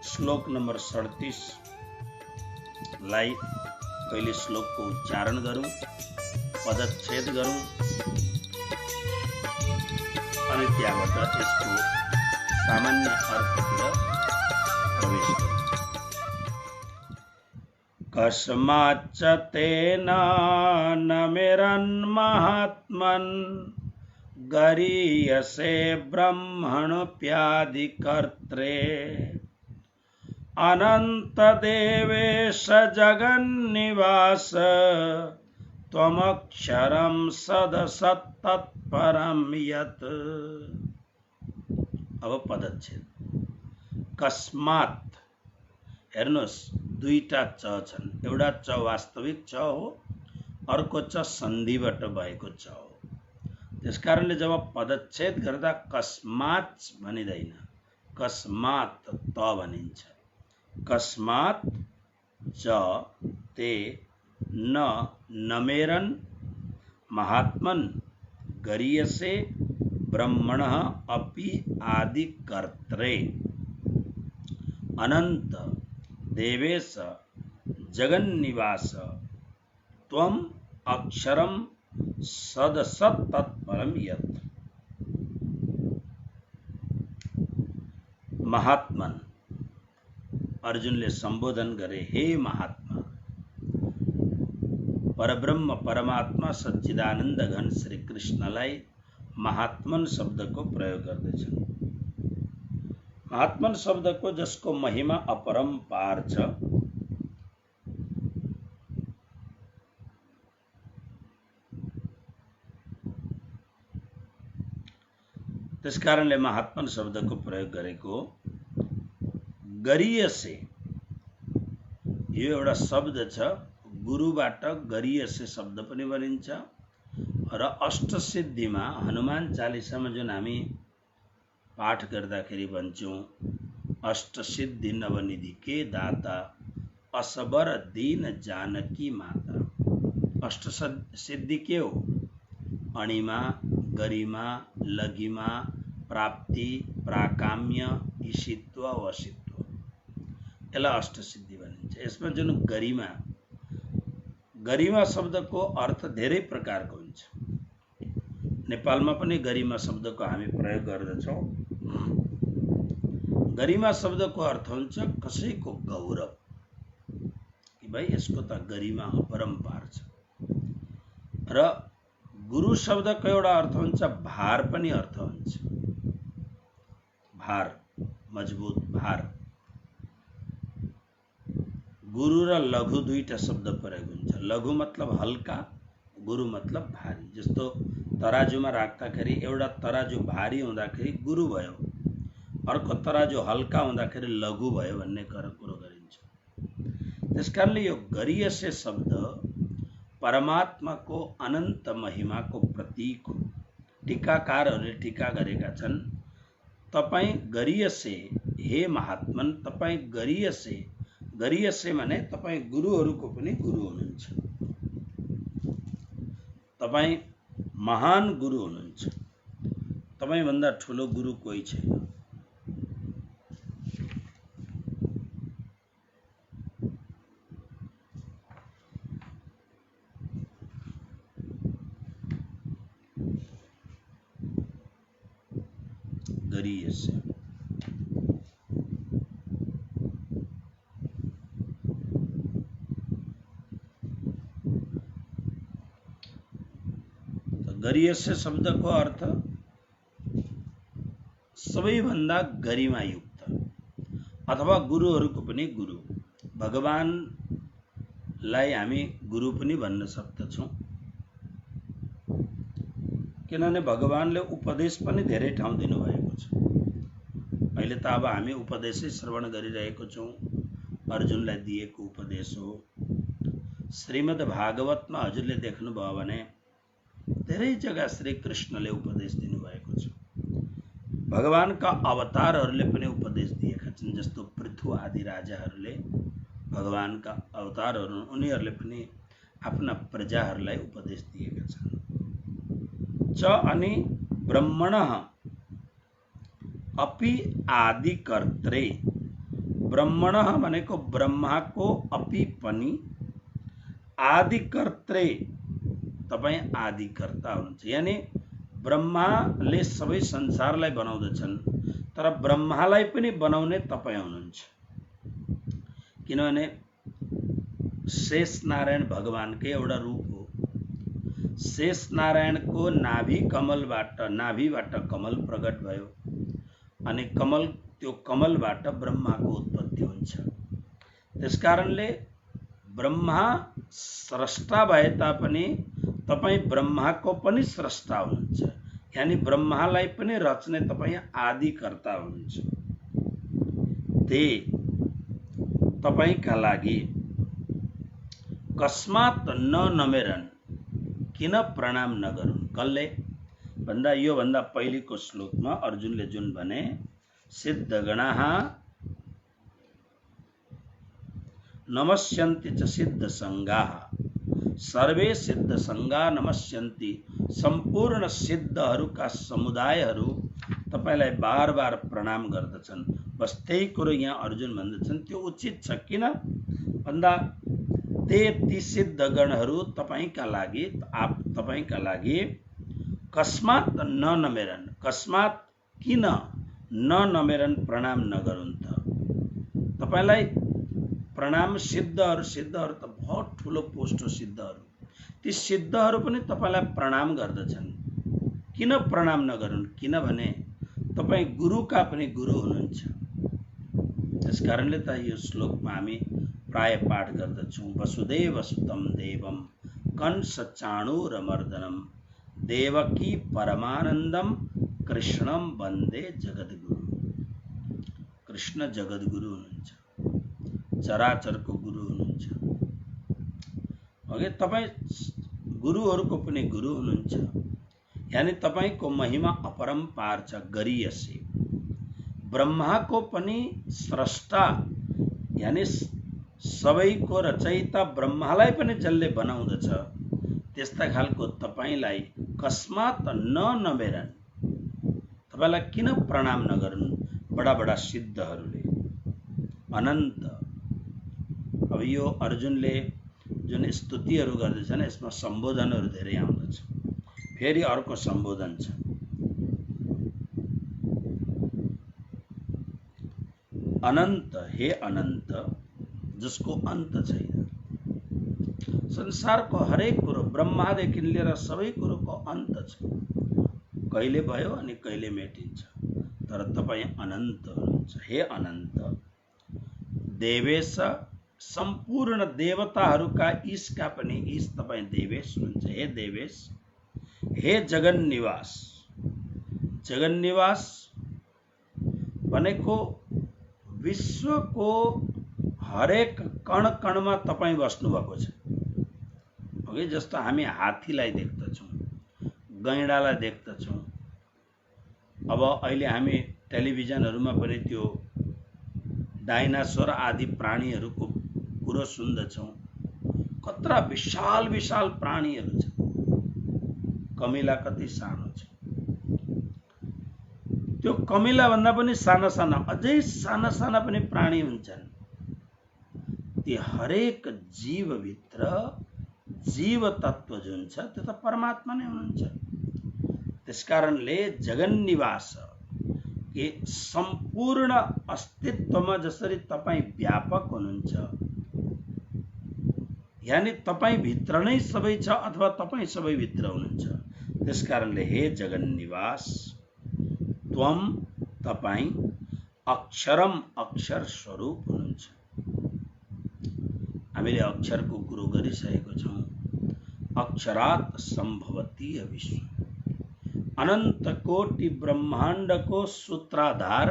श्लोक नंबर 37 लाई पहले श्लोक को उच्चारण करूं, पदच्छेद करूं अनि त्यहाँबाट यसको सामान्य अर्थतिर प्रवेश करूं। कस्माच्च तेन नमिरन्महात्मन् गरीयसे ब्रह्मणोऽप्यादिकर्त्रे अनन्तदेवेश जगन्निवास त्वमक्षरं सदसत्तत्परं यत्। अब पदच्छेद। कस्मात् हेर्नुहोस्, दुईटा च छन्। एउटा च वास्तविक च हो, अर्को च सन्धिबाट भएको च हो। त्यसकारणले जब पदच्छेद गर्दा कस्मात् भनिदैन, कस्मात् त भनिन्छ। कस्मात् च ते न नमेरन् महात्मन् गरीयसे ब्रह्मणः अपि आदिकर्त्रे अनंत देवेश जगन्निवास त्वम अक्षरम सदसत्तत्परम यत्। महात्मन अर्जुनले संबोधन गरे, हे महात्मा, परब्रह्म परमात्मा सच्चिदानंद घन श्री कृष्णलाई महात्मन शब्दको प्रयोग गर्दछन्। महात्मन शब्दको जसको महिमा अपरम्पार छ, त्यसकारणले महात्मन शब्दको प्रयोग गरेको। गरीयसे यो एउटा शब्द छ, गुरुबाट गरीयसे शब्द पनि बनिन्छ र अष्टसिद्धिमा हनुमान चालिसामा जुन हामी पाठ गर्दाखेरि भन्छौं, अष्टसिद्धि नवनिधि के दाता असबर दीन जानकी माता। अष्टसिद्धि के हो? अणिमा, गरिमा, लघिमा, प्राप्ति, प्राकाम्य, ईशित्व, वशित्व, यसलाई अष्टसिद्धि भनिन्छ। यसमा जुन गरिमा, गरिमा शब्दको अर्थ धेरै प्रकारको हुन्छ। नेपालमा पनि गरिमा शब्दको हामी प्रयोग गर्दछौं। गरिमा शब्दको अर्थ हुन्छ कसैको गौरव, कि भाइ यसको त गरिमा अपरम्पार छ। र गुरु शब्दको एउटा अर्थ हुन्छ भार पनि अर्थ हुन्छ, भार, मजबुत भार। गुरु र लघु दुईटा शब्द प्रयोग हुन्छ। लघु मतलब हल्का, गुरु मतलब भारी। जस्तो तराजुमा राख्दाखेरि एउटा तराजु भारी हुँदाखेरि गुरु भयो, अर्को तराजु हल्का हुँदाखेरि लघु भयो भन्ने कुरो गरिन्छ। त्यसकारणले यो गरीयसे शब्द परमात्माको अनन्त महिमाको प्रतीक हो। टीकाकारहरूले टीका गरेका छन्, तपाई गरीयसे, हे महात्मन, तपाई गरीयसे, गरीयसे माने तपाई गुरुहरूको पनि गुरु हुनुहुन्छ, तपाई महान गुरु हुनुहुन्छ, तपाई भन्दा ठुलो गुरु कोही छैन। गरीयसे गरीयसे शब्दको अर्थ सबैभन्दा गरिमायुक्त अथवा गुरुहरूको पनि गुरु। भगवानलाई हामी गुरु पनि भन्न सक्दछौं, किनभने भगवानले उपदेश पनि धेरै ठाउँ दिनुभएको छ। अहिले त अब हामी उपदेशै श्रवण गरिरहेको छौं, अर्जुनलाई दिएको उपदेश हो। श्रीमद् भागवतमा हजुरले देख्नुभयो भने धेरै जग्गा श्री कृष्णले उपदेश दिनुभएको छ। भगवानका अवतारहरूले पनि उपदेश दिएका छन्। जस्तो पृथु आदि राजाहरूले भगवानका अवतारहरू, उनीहरूले पनि आफ्ना प्रजाहरूलाई उपदेश दिएका छन्। च अनि ब्रह्मणः अपि आदिकर्त्रे, ब्रह्मणः भनेको ब्रह्माको अपि पनि आदिकर्त्रे तपाई आदिकर्ता हुनुहुन्छ। यानी ब्रह्माले सबै संसारलाई बनाउँदछन्, तर ब्रह्मालाई पनि बनाउने तपाई हुनुहुन्छ। किनभने शेष नारायण भगवानकै एउटा रूप हो। शेष नारायणको नाभिबाट कमल प्रकट भयो अनि त्यो कमलबाट ब्रह्माको उत्पत्ति हुन्छ। त्यसकारणले ब्रह्मा स्रष्टा भए तापनि तपाई ब्रह्माको पनि स्रष्टा हुनुहुन्छ। यानी ब्रह्मालाई पनि रच्ने तपाई आदिकर्ता हुनुहुन्छ। ते तपाईका लागि कस्मात न नमेरन, किन प्रणाम नगरुन्। कसले भन्दा यो भन्दा पहिलेको श्लोकमा अर्जुनले जुन भने सिद्धगणाः नमस्यन्ति च सिद्धसंगाः, सर्वे सिद्धसंगा नमस्यन्ति। सम्पूर्ण सिद्धहरूका समुदायहरू तपाईलाई बार बार प्रणाम गर्दछन्। बस त्यही कुरो यहाँ अर्जुन भन्दछन्, त्यो उचित छ। किन भन्दा ती सिद्धगणहरू तपाईका लागि कस्मात न नमेरन, कस्मात किन न नमेरन प्रणाम नगरुन् त। तपाईलाई प्रणाम सिद्धहरू त बहुत ठुलो पोस्ट हो। सिद्धहरू, ती सिद्धहरू पनि तपाईलाई प्रणाम गर्दछन्। किन प्रणाम नगरुन्, किनभने तपाई गुरुका पनि गुरु हुनुहुन्छ। त्यसकारणले त यो श्लोकमा हामी प्राय पाठ गर्दछौँ। वसुदेव सुतं देवं कंस चाणूरमर्दनम देवकी परमानंदम कृष्णम वन्दे जगद्गुरु। कृष्ण जगद्गुरु हुनुहुन्छ, चराचरको गुरु हुनुहुन्छ। तपाई गुरुहरूको पनि गुरु हुनुहुन्छ। यानी तपाईको महिमा अपरम्पार छ, गरियसी। ब्रह्माको पनि स्रष्टा यानी सबैको रचयिता ब्रह्मालाई पनि जसले बनाउँदछ, त्यस्ता खालको तपाईलाई कस्मात न नमेरन, तपाईलाई किन प्रणाम नगर्नु बडा बडा सिद्धहरूले अनन्त। अब यो अर्जुनले जुन स्तुतिहरू गर्दछन् यसमा सम्बोधनहरू धेरै आउँदछ। फेरि अर्को सम्बोधन छ, अनन्त, हे अनन्त जसको अन्त छैन। संसारको हरेक कुरो ब्रह्मादेखि लिएर सबै कुरोको अन्त छ, कहिले भयो अनि कहिले मेटिन्छ। तर तपाई अनन्त हुनुहुन्छ। हे अनन्त, देवेश सम्पूर्ण देवताहरूका ईशका पनि ईश तपाई देवेश हुनुहुन्छ। हे देवेश, हे जगन्निवास। जगन्निवास भनेको विश्वको हरेक कण कणमा तपाई बस्नु भएको छ। ओके, जस्तो हामी हात्तीलाई देख्दछौँ, गैंडालाई देख्दछौँ। अब अहिले हामी टेलिभिजनहरूमा पनि त्यो डाइनासोर आदि प्राणीहरूको कुरो सुन्दछौँ। कत्रा विशाल विशाल प्राणीहरू छ। कमिला कति सानो छ, त्यो कमिला भन्दा पनि साना साना, अझै साना साना पनि प्राणी हुन्छन्। ती हरेक जीवभित्र जीव तत्व जुन छ त्यो त परमात्मा नै हुनुहुन्छ। त्यसकारणले जगन्निवास के सम्पूर्ण अस्तित्वमा जसरी तपाई व्यापक हुनुहुन्छ, यानी तपाई भित्र नै सबै छ अथवा तपाई सबै भित्र हुनुहुन्छ। त्यसकारणले हे जगन्निवास, त्वम तपाई अक्षरम अक्षर स्वरूप हुनुहुन्छ। हामीले अक्षरको कुरो गरिसकेको छौँ। अक्षरात् सम्भवति विश्व, अनंत कोटि ब्रह्माण्डको सूत्राधार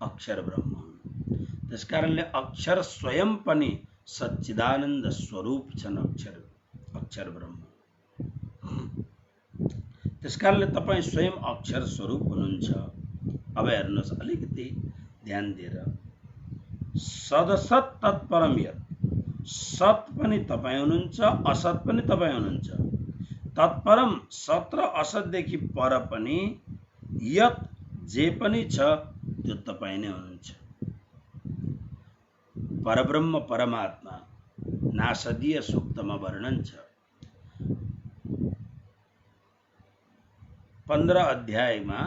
अक्षर ब्रह्म हुन्। त्यसकारणले अक्षर स्वयं पनि सच्चिदानन्द स्वरूप छन्। अक्षर ब्रह्म। त्यसकारणले तपाई स्वयं अक्षर स्वरूप हुनुहुन्छ। अब हेर्नुहोस् अलिकति ध्यान दिएर, सदसत तत्परम यत्, सत पनि तपाई हुनुहुन्छ, असत पनि तपाई हुनुहुन्छ। तत्परम सत र असतदेखि पर पनि, यत जे पनि छ त्यो तपाई नै हुनुहुन्छ। परब्रह्म परमात्मा नासदीय सूक्तमा वर्णन छ। 15 अध्यायमा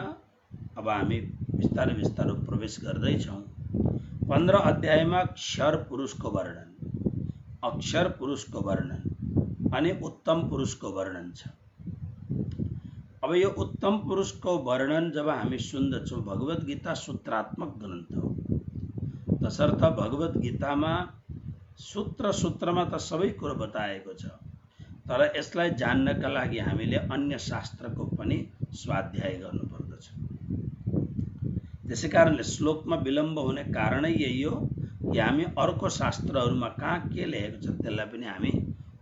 अब हामी बिस्तारै बिस्तारै प्रवेश गर्दैछौँ। 15 अध्यायमा क्षर पुरुषको वर्णन, अक्षर पुरुषको वर्णन अनि उत्तम पुरुषको वर्णन छ। अब यो उत्तम पुरुषको वर्णन जब हामी सुन्दछौँ, भगवत गीता सूत्रात्मक ग्रन्थ हो, तसर्थ भगवत गीतामा सूत्र सूत्रमा त सबै कुरो बताएको छ, तर यसलाई जान्नका लागि हामीले अन्य शास्त्रको पनि स्वाध्याय गर्नुपर्दछ। त्यसैकारणले श्लोकमा विलम्ब हुने कारणै यही हो कि हामी अर्को शास्त्रहरूमा कहाँ के लेखेको छ त्यसलाई पनि हामी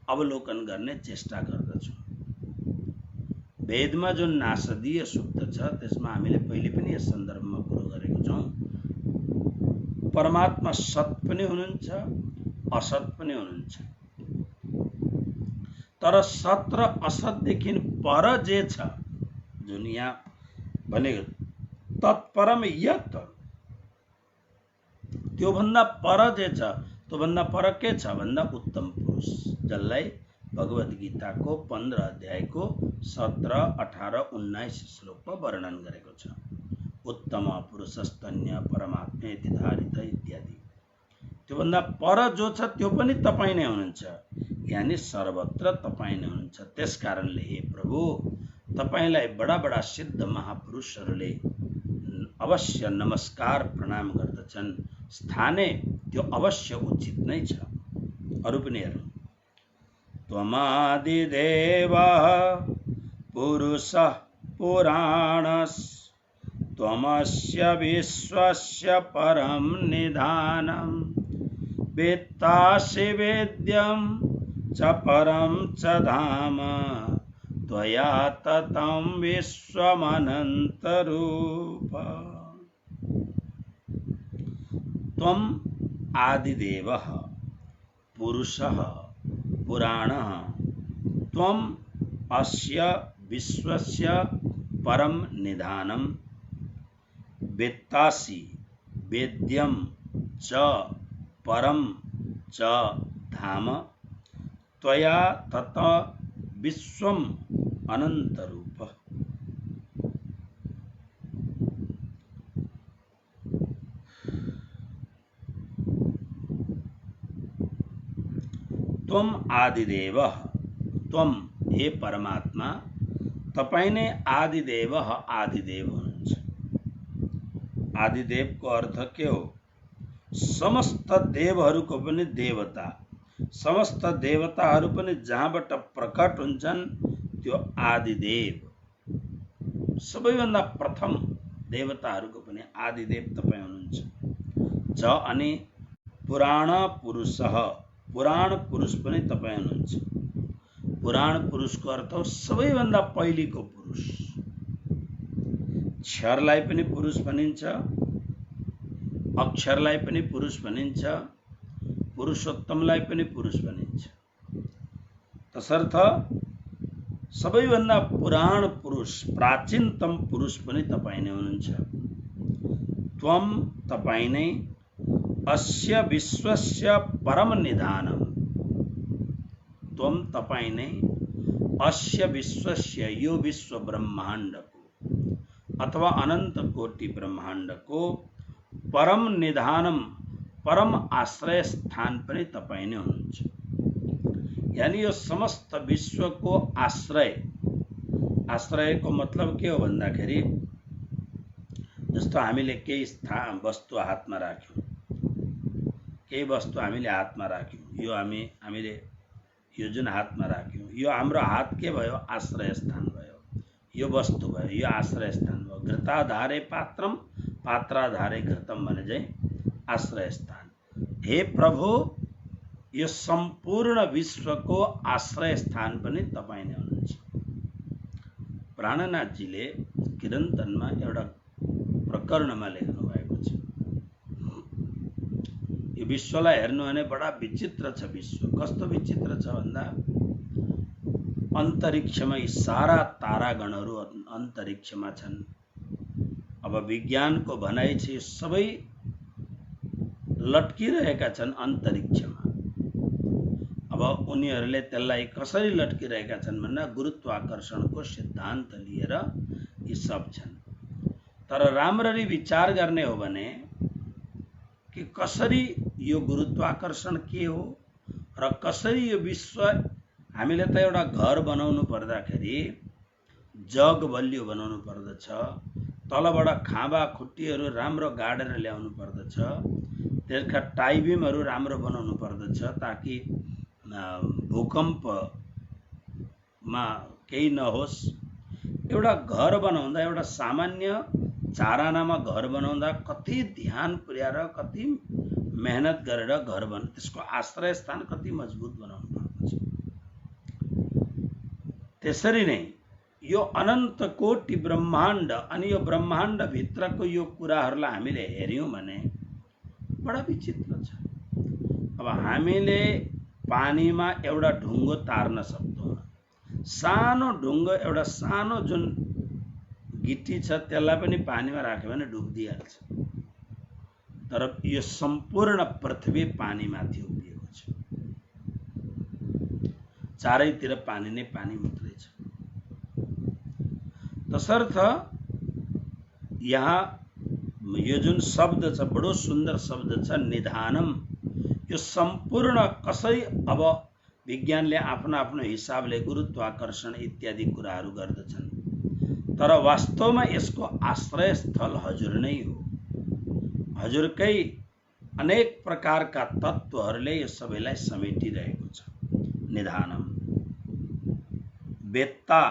अवलोकन गर्ने चेष्टा गर्दछौँ। वेदमा जुन नासदीय सूक्त छ त्यसमा हामीले पहिले पनि यस सन्दर्भमा कुरो गरेको छौँ। परमात्मा सत पनि हुनुहुन्छ, असत पनि हुनुहुन्छ, तर सत र असतदेखि पर जे छ, जुन यहाँ भनेको तत्परम यत, त्यो भन्दा पर जे छ, त्यो भन्दा पर के छ भन्दा उत्तम पुरुष, जसलाई भगवत गीताको 15 अध्यायको 17, 18, 19 श्लोकमा वर्णन गरेको छ। उत्तम पुरुषस्तन्य परमात्मेति धारित इत्यादि। त्यो भन्दा पर जो छ त्यो पनि तपाईं नै हुनुहुन्छ, यानी सर्वत्र तपाईं नै हुनुहुन्छ। त्यसकारणले हे प्रभु, तपाईंलाई बडा बडा सिद्ध महापुरुषहरूले अवश्य नमस्कार प्रणाम गर्दछन्। स्थाने त्यो अवश्य उचित नै छ। अरु पनि हेर्नु, त्वमादिदेवः पुरुषः पुराणस्, त्वमस्य विश्वस्य परं निधानं, वेत्तासि वेद्यं च परं च धाम, त्वया ततं विश्वमनन्तरूप। त्वं आदिदेवः पुरुषः पुराणः, त्वं अस्य विश्वस्य परं निधानं, वेत्तासि वेद्यं च परं च धाम, त्वया तत विश्वम् अनन्तरूप। त्वम आदिदेवः, त्वम हे परमात्मा, तपाईं नै आदिदेवः, आदिदेव हुनुहुन्छ। आदिदेवको अर्थ के हो? समस्त देवहरूको पनि देवता, समस्त देवताहरू पनि जहाँबाट प्रकट हुन्छन् त्यो आदिदेव। सबैभन्दा प्रथम देवताहरूको पनि आदिदेव तपाईं हुनुहुन्छ। च अनि पुराण पुरुषः, पुराण पुरुष पनि तपाईं हुनुहुन्छ। पुराण पुरुषको अर्थ हो सबैभन्दा पहिलेको पुरुष। क्षरलाई पनि पुरुष भनिन्छ, अक्षरलाई पनि पुरुष भनिन्छ, पुरुषोत्तमलाई पनि पुरुष भनिन्छ। तसर्थ सबैभन्दा पुराण पुरुष, प्राचीनतम पुरुष पनि तपाईं नै हुनुहुन्छ। त्वं तपाईं नै अस्य विश्वस्य परम निधानम, त्वं तपाईं नै अस्य विश्वस्य, यो विश्व ब्रह्माण्डको अथवा अनंत कोटि ब्रह्माण्डको परम निधानम, परम आश्रय स्थान पनि तपाईं नै हुनुहुन्छ। यानी यो समस्त विश्वको आश्रय, आश्रयको मतलब के हो भन्दाखेरि जस्तो हामीले केही वस्तु हातमा राख्यौं, केही वस्तु हामीले हातमा राख्यौं, यो हामीले यो जुन हातमा राख्यौं, यो हाम्रो हात के भयो? आश्रय स्थान भयो। यो वस्तु भयो, यो आश्रय स्थान भयो। घृताधारे पात्रम, पात्राधारे घृतम भने चाहिँ आश्रय स्थान। हे प्रभु, यो सम्पूर्ण विश्वको आश्रय स्थान पनि तपाईं नै हुनुहुन्छ। प्राणनाथजीले किरन्तनमा एउटा प्रकरणमा लेख्नु भएको छ। यो विश्वलाई हेर्नु भने बडा विचित्र छ। विश्व कस्तो विचित्र छ भन्दा अन्तरिक्षमा यी सारा तारागणहरू अन्तरिक्षमा छन्। अब विज्ञानको भनाइ छ सबै लट्किरहेका छन् अन्तरिक्षमा। अब उनीहरूले त्यसलाई कसरी लट्किरहेका छन् भन्दा गुरुत्वाकर्षणको सिद्धान्त लिएर यी सब छन्। तर राम्ररी विचार गर्ने हो भने कि कसरी यो गुरुत्वाकर्षण के हो र कसरी यो विश्व, हामीले त एउटा घर बनाउनु पर्दाखेरि जग बलियो बनाउनु पर्दछ, तलबाट खाँबा खुट्टीहरू राम्रो गाडेर ल्याउनु पर्दछ, त्यसका टाइबिमहरू राम्रो बनाउनु पर्दछ ताकि भूकम्पमा केही नहोस्। एउटा घर बनाउँदा, एउटा सामान्य 4 आनामा घर बनाउँदा कति ध्यान पुर्याएर कति मेहनत गरेर घर त्यसको आश्रय स्थान कति मजबुत बनाउनु पर्दछ। त्यसरी नै यो अनन्त कोटि ब्रह्माण्ड अनि यो ब्रह्माण्ड भित्रको यो कुराहरूलाई हामीले हेर्यौं भने बडा विचित्र छ। अब हामीले पानीमा एउटा ढुङ्गो तार्न सक्दैनौँ। सानो ढुङ्गो, एउटा सानो जुन गिटी छ त्यसलाई पनि पानीमा राख्यो भने डुब्दिहाल्छ। तर यो सम्पूर्ण पृथ्वी पानीमाथि उभिएको छ। चारैतिर पानी नै पानी मात्रै छ। तसर्थ यहाँ यो जुन शब्द छ बडो सुन्दर शब्द छ निधानम। यो सम्पूर्ण कसरी, अब विज्ञानले आफ्नो आफ्नो हिसाबले गुरुत्वाकर्षण इत्यादि कुराहरू गर्दछन्, तर वास्तवमा यसको आश्रय स्थल हजुर नै हो। हजुरकै अनेक प्रकारका तत्त्वहरूले यो सबैलाई समेटिरहेको छ। निधानम। वेत्ता,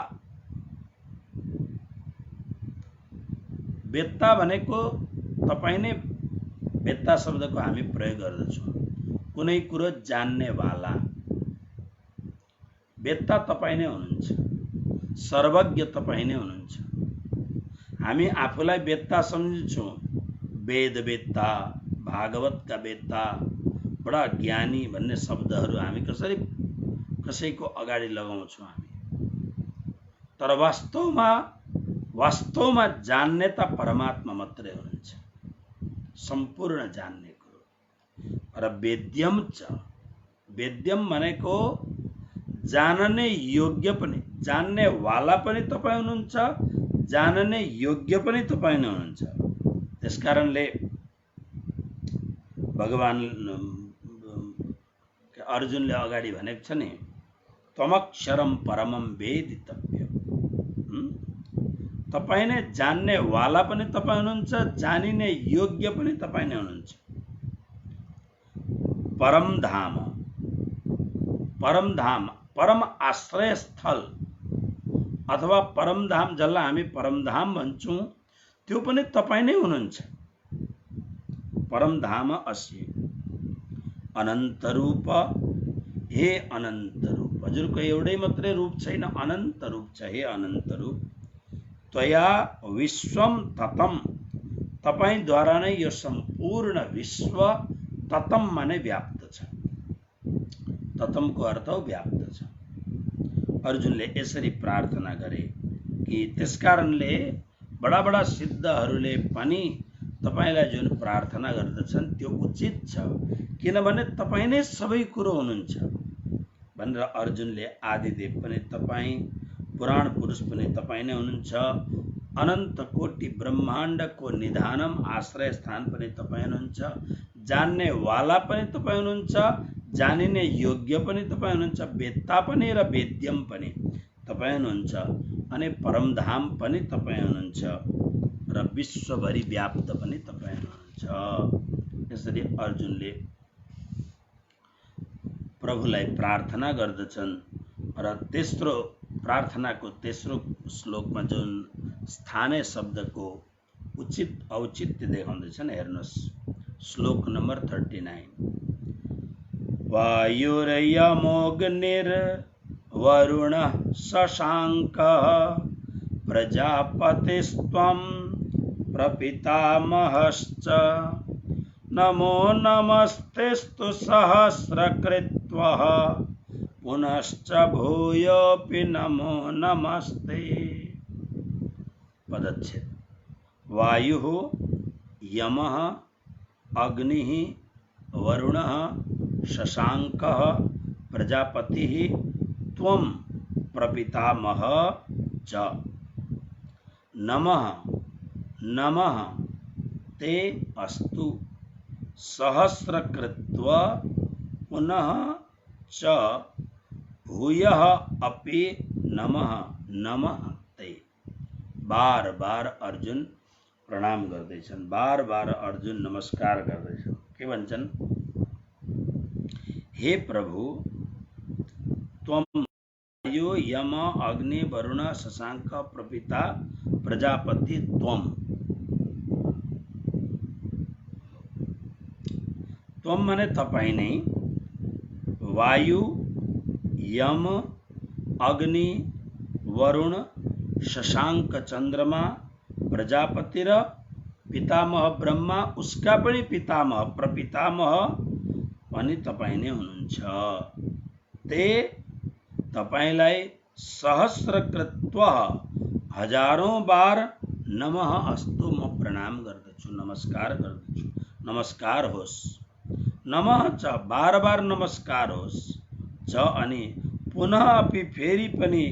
वेत्ता भनेको तपाईं नै, वेत्ता शब्दको हामी प्रयोग गर्दछौँ कुनै कुरो जान्ने वाला। वेत्ता तपाईं नै हुनुहुन्छ, सर्वज्ञ तपाईं नै हुनुहुन्छ। हामी आफूलाई वेत्ता सम्झन्छौँ, वेद वेत्ता, भागवतका वेत्ता, बडा ज्ञानी भन्ने शब्दहरू हामी कसरी कसैको अगाडि लगाउँछौँ हामी। तर वास्तवमा जान्ने त परमात्मा मात्रै हुनुहुन्छ, सम्पूर्ण जान्ने कुरो। र वेद्यम च, वेद्यम भनेको जानने योग्य पनि, जान्ने वाला पनि तपाईं हुनुहुन्छ, जानने योग्य पनि तपाईं नै हुनुहुन्छ। त्यसकारणले भगवान अर्जुनले अगाडि भनेको छ नि, त्वमक्षरम परमम वेदितव्य। तपाईं नै जान्ने वाला पनि तपाईं हुनुहुन्छ, जानिने योग्य पनि तपाईं नै हुनुहुन्छ। परम धाम, परम धाम, परम आश्रय स्थल अथवा परम धाम, जसलाई हामी परम धाम भन्छौँ, त्यो पनि तपाईं नै हुनुहुन्छ। परम धाम अस्य अनन्त रूप। हे अनन्त रूप, हजुरको एउटै मात्रै रूप छैन, अनन्त रूप छ। हे अनन्त रूप, त्वया विश्वम ततम, तपाईंद्वारा नै यो सम्पूर्ण विश्व, ततम माने व्याप्त छ। ततमको अर्थ हो व्याप्त छ। अर्जुनले यसरी प्रार्थना गरे कि त्यसकारणले बडा बडा सिद्धहरूले पनि तपाईलाई जुन प्रार्थना गर्दछन् त्यो उचित छ, किनभने तपाईं नै सबै कुरो हुनुहुन्छ भनेर। अर्जुनले आदिदेव पनि तपाईं, पुराण पुरुष पनि तपाईं नै हुनुहुन्छ, अनन्त कोटि ब्रह्माण्डको निधानम आश्रय स्थान पनि तपाईं हुनुहुन्छ, जान्ने वाला पनि तपाईं हुनुहुन्छ, जानिने योग्य पनि तपाईं हुनुहुन्छ, वेत्ता पनि र वेद्यम पनि तपाईं हुनुहुन्छ, अनि परमधाम पनि तपाईं हुनुहुन्छ, र विश्वभरि व्याप्त पनि तपाईं हुनुहुन्छ। यसरी अर्जुनले प्रभुलाई प्रार्थना गर्दछन्। र तेस्रो प्रार्थनाको तेस्रो श्लोकमा जुन स्थानीय शब्दको उचित औचित्य देखाउँदैछन्, हेर्नुहोस्, श्लोक नम्बर 39। वायुर्यमोऽग्निर्वरुणः शशाङ्कः प्रजापतिस्त्वं प्रपितामहश्च नमो नमस्तेस्तु सहस्रकृत्वः पुनश्च भूयोऽपि नमो नमस्ते। पदच्छेद। वायुः, यमः, अग्निः, वरुणः शशाङ्कः प्रजापतिः त्वं प्रपितामह च। नमः नमः ते अस्तु सहस्रकृत्व पुनः च भूयः अपि नमः नमः ते। बार बार अर्जुन प्रणाम गर्दैछन्, बार बार अर्जुन नमस्कार गर्दैछन्। के भन्छन्? हे प्रभु, त्वं वायु यम अग्नि वरुण शशाङ्क प्रपिता प्रजापति त्वं। त्वं माने तपाईं नै, वायु यम अग्नि वरुण शशाङ्क चन्द्रमा प्रजापति र पितामह ब्रह्मा, उसका पनि पितामह प्रपितामह पनि तपाईं नै हुनुहुन्छ। ते तपाईंलाई सहस्रकृत्व हजारौं बार नमः अस्तु म प्रणाम गर्दछु, नमस्कार गर्दछु। नमस्कार होस्। नमः च बार बार नमस्कार होस्। च अनि पुनः अपि फेरि पनि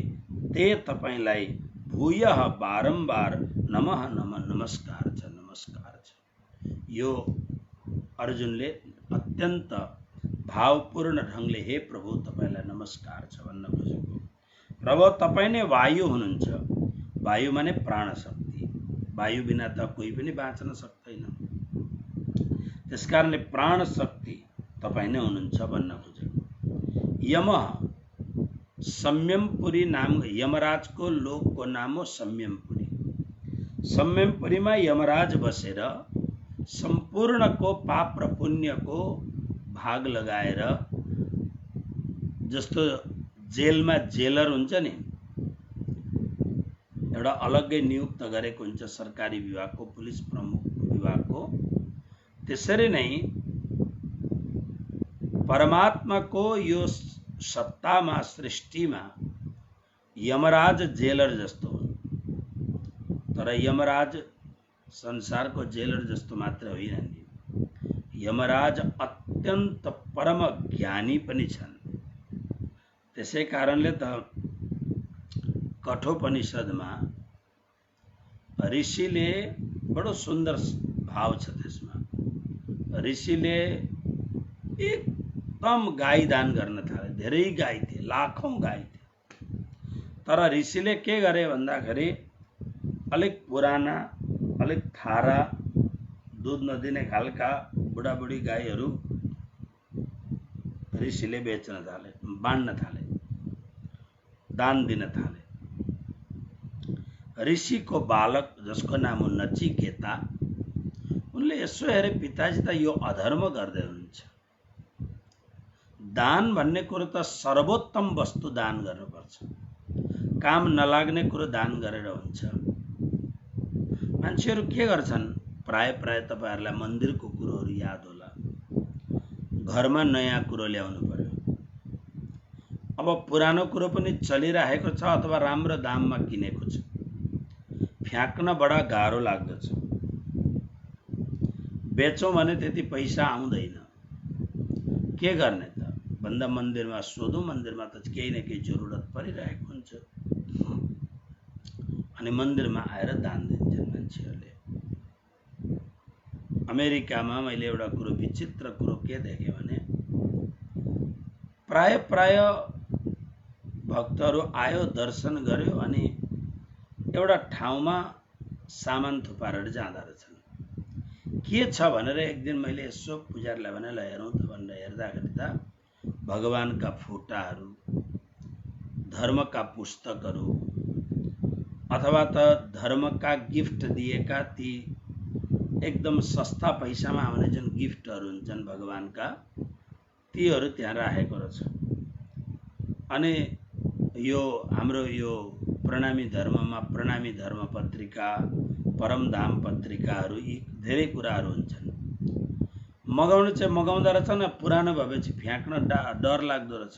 ते तपाईंलाई भूयः बारम्बार नमः नमः नमस्कार छ, नमस्कार छ। यो अर्जुनले अत्यन्त भावपूर्ण ढंगले हे प्रभु तपाईंलाई नमस्कार छ भन्न खोजेको। प्रभु तपाईं नै वायु हुनुहुन्छ। वायु माने प्राण शक्ति। वायु बिना त कोही पनि बाँच्न सक्दैन। त्यसकारणले प्राण शक्ति तपाईं नै हुनुहुन्छ भन्न खोजेको। यमः सम्यमपुरी नाम, यमराजको लोकको नाम हो सम्यमपुरी। सम्यमपुरीमा यमराज बसेर सम्पूर्णको पाप र पुण्यको भाग लगाएर, जस्तो जेलमा जेलर हुन्छ नि, एउटा अलग्गै नियुक्त गरेको हुन्छ सरकारी विभागको, पुलिस प्रमुख विभागको, त्यसरी नै परमात्माको यो सत्तामा सृष्टिमा यमराज जेलर जस्तो हो। तर यमराज संसारको जेलर जस्तो मात्र होइन नि, यमराज अत्यन्त परम ज्ञानी पनि छन्। त्यसै कारणले त कठोपनिषदमा ऋषिले बडो सुन्दर भाव छ त्यसमा। ऋषिले एकदम गाई दान गर्न थाले। धेरै गाई थिए, लाखौं गाई थिए। तर ऋषिले के गरे भन्दाखेरि अलिक पुराना, अलिक थारा, दूध नदिने खालका बुढाबुढी गाईहरू ऋषिले बेच्न थाले, बाँड्न थाले, दान दिन थाले। ऋषिको बालक जसको नाम हो नचिकेता, उनले यसो हेरे, पिताजी त यो अधर्म गर्दै हुनुहुन्छ। दान भन्ने कुरो त सर्वोत्तम वस्तु दान गर्नुपर्छ। काम नलाग्ने कुरो दान गरेर हुन्छ। मान्छेहरू के गर्छन्? प्राय तपाईहरुलाई मन्दिरको कुरोहरू याद होला। घरमा नयाँ कुरो ल्याउनु पर्यो। अब पुरानो कुरो पनि चलिरहेको छ अथवा राम्रो दाममा किनेको छ, फ्याँक्न बडा गाह्रो लाग्दछ। बेचौं भने त्यति पैसा आउँदैन। के गर्ने त भन्दा मन्दिरमा सोधौं। मन्दिरमा त केही न केही जरुरत परिरहेको हुन्छ। अनि मन्दिरमा आएर दान दिन्छन् मान्छेहरूले। अमेरिकामा मैले एउटा कुरो, विचित्र कुरो के देखेँ भने, प्राय भक्तहरू आयो, दर्शन गर्यो, अनि एउटा ठाउँमा सामान थुपारेर जाँदा रहेछन्। के छ भनेर एक दिन मैले यसो पुजारीलाई भने ल हेरौँ त भनेर हेर्दाखेरि त भगवानका फोटाहरू, धर्मका पुस्तकहरू, अथवा त धर्मका गिफ्ट दिएका ती एकदम सस्ता पैसामा आउने जुन गिफ्टहरू हुन्छन् भगवानका, तीहरू त्यहाँ राखेको रहेछ। अनि यो हाम्रो यो प्रणामी धर्ममा प्रणामी धर्म पत्रिका, परमधाम पत्रिकाहरू, यी धेरै कुराहरू हुन्छन्। मगाउनु चाहिँ मगाउँदा रहेछन्, पुरानो भएपछि फ्याँक्न डर लाग्दो रहेछ।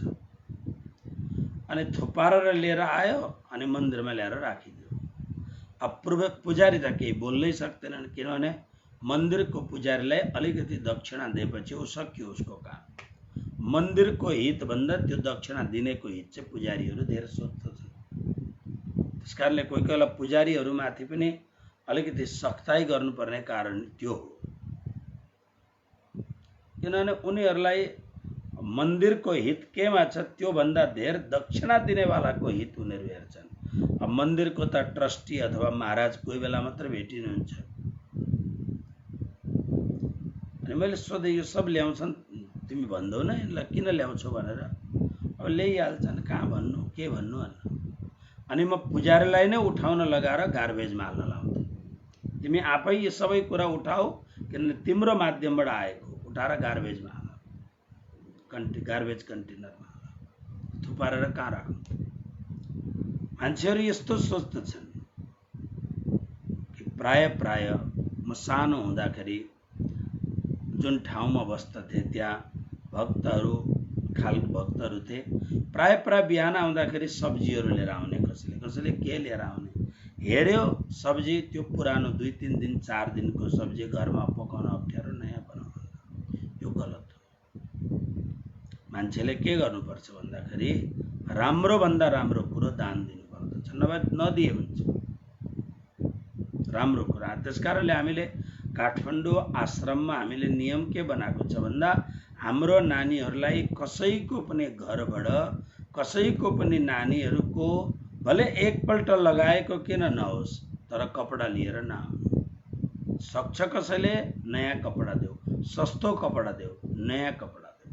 अनि थुपारेर लिएर आयो अनि मन्दिरमा ल्याएर राखिदियो। अब पुजारी त केही बोल्नै सक्दैनन्, किनभने मन्दिरको पुजारीलाई अलिकति दक्षिणा दिएपछि ऊ सक्यो उसको काम। मन्दिरको हित भन्दा त्यो दक्षिणा दिनेको हित चाहिँ पुजारीहरू धेरै सोध्छन्। त्यसकारणले कोही कोही बेला पुजारीहरूमाथि पनि अलिकति सख्ताई गर्नुपर्ने कारण त्यो हो, किनभने उनीहरूलाई मन्दिरको हित केमा छ त्यो भन्दा धेर दक्षिणा दिनेवालाको हित उनीहरू हेर्छन्। अब मन्दिरको त ट्रस्टी अथवा महाराज कोही बेला मात्र भेटिनुहुन्छ। अनि मैले सोधेँ यो सब ल्याउँछन् तिमी भन्दैनौ न यसलाई किन ल्याउँछौ भनेर। अब ल्याइहाल्छन्, कहाँ भन्नु के भन्नु भन्नु। अनि म पुजारीलाई नै उठाउन लगाएर गार्बेजमा हाल्न लाउँथेँ। तिमी आफै यो सबै कुरा उठाऊ, किनभने तिम्रो माध्यमबाट आएको, उठाएर गार्बेजमा हाल, गार्बेज कन्टेनरमा हाल, थुपारेर कहाँ राख्नु। मान्छेहरू यस्तो सोच्दछन् कि प्राय म सानो हुँदाखेरि जुन ठाउँमा बस्दथे त्यहाँ भक्तहरू थिए। प्राय बिहान आउँदाखेरि सब्जीहरू लिएर आउने, कसैले के लिएर आउने। हेर्यो सब्जी त्यो पुरानो 2-3 दिन 4 दिनको सब्जी घरमा पकाउन अप्ठ्यारो, नयाँ बनाउन, यो गलत हो। मान्छेले के गर्नुपर्छ भन्दाखेरि राम्रो भन्दा राम्रो कुरो दान दिनुपर्दछ, नभए नदिए हुन्छ राम्रो कुरा। त्यसकारणले हामीले काठमाडौँ आश्रममा हामीले नियम के बनाएको छ भन्दा हाम्रो नानीहरूलाई कसैको पनि घरबाट कसैको पनि नानीहरूको भले एकपल्ट लगाएको किन नहोस् तर कपडा लिएर नआउनु। सक्छ कसैले नयाँ कपडा देऊ, सस्तो कपडा देऊ, नयाँ कपडा देऊ,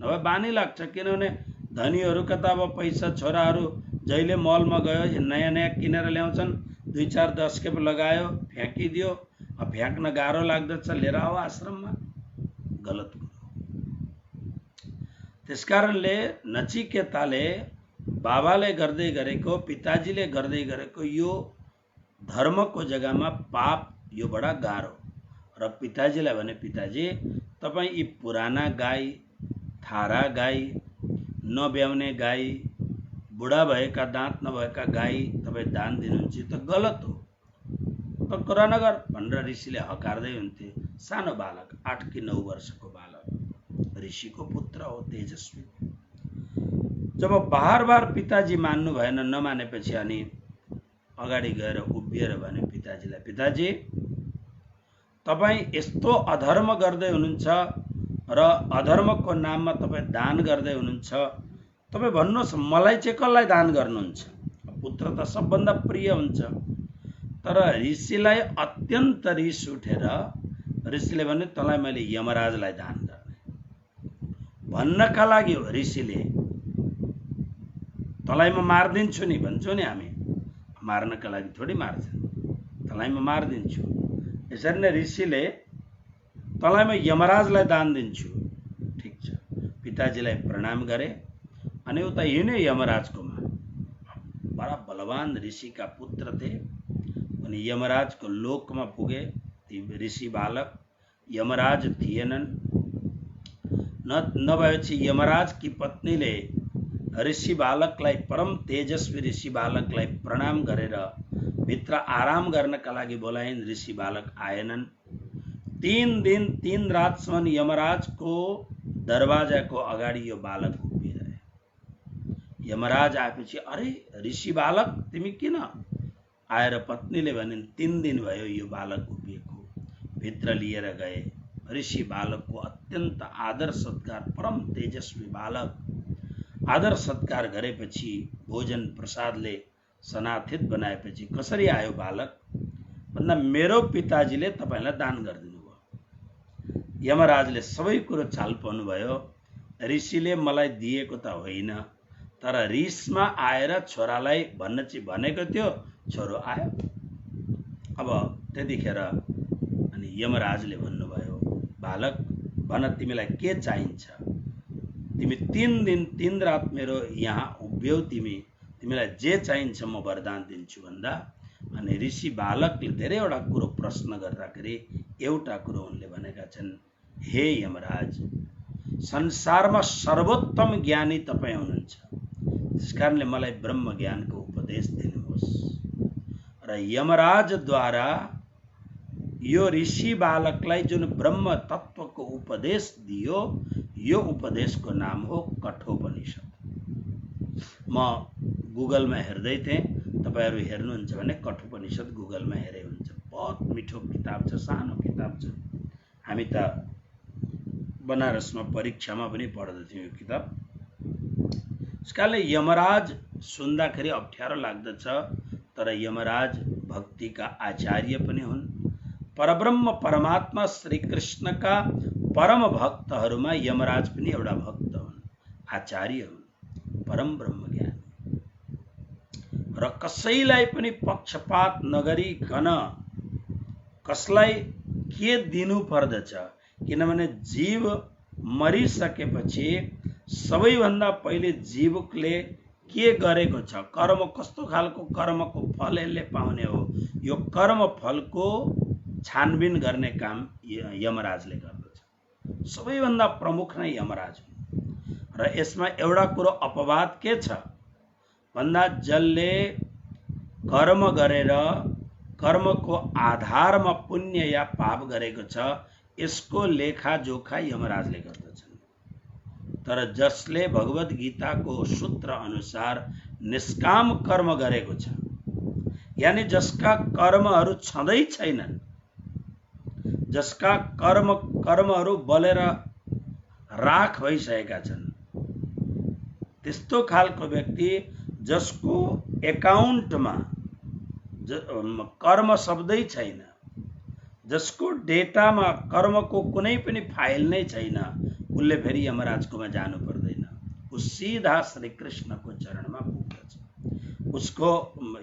नभए बानी लाग्छ। किनभने धनीहरूका त अब पैसा, छोराहरू जहिले मलमा गयो नयाँ किनेर ल्याउँछन्, 2-4 10 खेप लगायो फ्याँकिदियो, अब फ्याँक्न गाह्रो लाग्दछ, लिएर आओ आश्रममा, गलत कुरो। त्यसकारणले नचिकेताले बाबाले गर्दै गरेको, पिताजीले गर्दै गरेको यो धर्मको जग्गामा पाप यो बडा गाह्रो। र पिताजीलाई भने पिताजी तपाईँ यी पुराना गाई, थारा गाई, नब्याउने गाई, बुढा भएका दाँत नभएका गाई तपाईँ दान दिनुहुन्छ, त गलत हो, त कुरा नगर भनेर ऋषिले हकार्दै हुन्थे। सानो बालक 8 कि 9 वर्षको बालक, ऋषिको पुत्र हो, तेजस्वी। जब बार पिताजी मान्नु भएन, नमानेपछि अनि अगाडि गएर उभिएर भने पिताजीलाई, पिताजी तपाईँ यस्तो अधर्म गर्दै हुनुहुन्छ र अधर्मको नाममा तपाईँ दान गर्दै हुनुहुन्छ, तपाईँ भन्नुहोस् मलाई चाहिँ कसलाई दान गर्नुहुन्छ। पुत्र त सबभन्दा प्रिय हुन्छ। तर ऋषिलाई अत्यन्त रिस उठेर ऋषिले भने तँलाई मैले यमराजलाई दान गर्ने भन्नका लागि हो। ऋषिले तँलाई म मार्दिन्छु नि भन्छौ नि, हामी मार्नका लागि थोडी मार्छन्, तँलाई म मार्दिन्छु। यसरी नै ऋषिले तँलाई म यमराजलाई दान दिन्छु। ठिक छ, पिताजीलाई प्रणाम गरे अनि उता हिँडे यमराजकोमा। बडा बलवान ऋषिका पुत्र थे। अनि यमराजको लोकमा पुगे ती ऋषि बालक। यमराज थिएनन्, नभएपछि यमराजकी पत्नीले ऋषि बालकलाई, परम तेजस्वी ऋषि बालकलाई प्रणाम गरेर भित्र आराम गर्नका लागि बोलाइन्। ऋषि बालक आएनन्। 3 दिन 3 रातसम्म यमराजको दरवाजाको अगाडि यो बालक उभिरहे। यमराज आएपछि अरे ऋषि बालक तिमी किन आएर, पत्नीले भनिन् 3 दिन भयो यो बालक उभिएको। भित्र लिएर गए। ऋषि बालकको अत्यन्त आदर सत्कार, परम तेजस्वी बालक, आदर सत्कार गरेपछि भोजन प्रसादले सनाथित बनाएपछि कसरी आयो बालक भन्दा मेरो पिताजीले तपाईलाई दान गरिदिनु भयो। यमराजले सबै कुरो चाल पाउनु भयो। ऋषिले मलाई दिएको त होइन, तर रिसमा आएर छोरालाई भन्न चाहिँ भनेको थियो, छोरो आयो। अब त्यतिखेर अनि यमराजले भन्नुभयो, बालक भन तिमीलाई के चाहिन्छ। तिमी 3 दिन 3 रात मेरो यहाँ उभियौ, तिमीलाई जे चाहिन्छ म वरदान दिन्छु भन्दा। अनि ऋषि बालकले धेरैवटा कुरो प्रश्न गर्दाखेरि एउटा कुरो उनले भनेका छन्, हे यमराज, संसारमा सर्वोत्तम ज्ञानी तपाईँ हुनुहुन्छ, त्यसकारणले मलाई ब्रह्म ज्ञानको उपदेश दिनुहोस्। र यमराजद्वारा यो ऋषि बालकलाई जुन ब्रह्म तत्वको उपदेश दियो, यो उपदेशको नाम हो कठोपनिषद। म गुगलमा हेर्दै थिएँ, तपाईहरु हेर्नुहुन्छ भने कठोपनिषद गुगलमा हेरे हुन्छ। बहुत मिठो किताब छ, सानो किताब छ। हामी त बनारसमा परीक्षामा पनि पढ्दथ्यौं यो किताब। यसकाले यमराज सुन्दाखेरि अप्ठ्यारो लाग्दछ, तर यमराज भक्तिका आचार्य पनि हुन्। परब्रह्म परमात्मा श्री कृष्णका परम भक्तहरूमा यमराज पनि एउटा भक्त हुन्, आचार्य हुन्, परम ब्रह्म ज्ञानी। र कसैलाई पनि पक्षपात नगरिकन कसलाई के दिनु पर्दछ, किनभने जीव मरिसकेपछि सबैभन्दा पहिले जीवकले के गरेको छ, कर्म कस्तो खालको कर्मको फल यसले पाउने हो, यो कर्म फलको छानबिन गर्ने काम यमराजले गर्दछ। सबैभन्दा प्रमुख नै यमराज हुन्। र यसमा एउटा कुरो अपवाद के छ भन्दा, जसले कर्म गरेर कर्मको आधारमा पुण्य या पाप गरेको छ, यसको लेखाजोखा यमराजले गर्दछन्। तर जसले भगवत गीताको सूत्र अनुसार निष्काम कर्म गरेको छ, यानी जसका कर्महरू छँदै छैनन्, जसका कर्महरू बलेर राख भइसकेका छन्, त्यस्तो खालको व्यक्ति जसको एकाउन्टमा कर्म शब्दै छैन, जसको डेटामा कर्मको कुनै पनि फाइल नै छैन, उसले फेरि यमराजकोमा जानु पर्दैन। उ सीधा श्री कृष्णको चरणमा पुग्दछ। उसको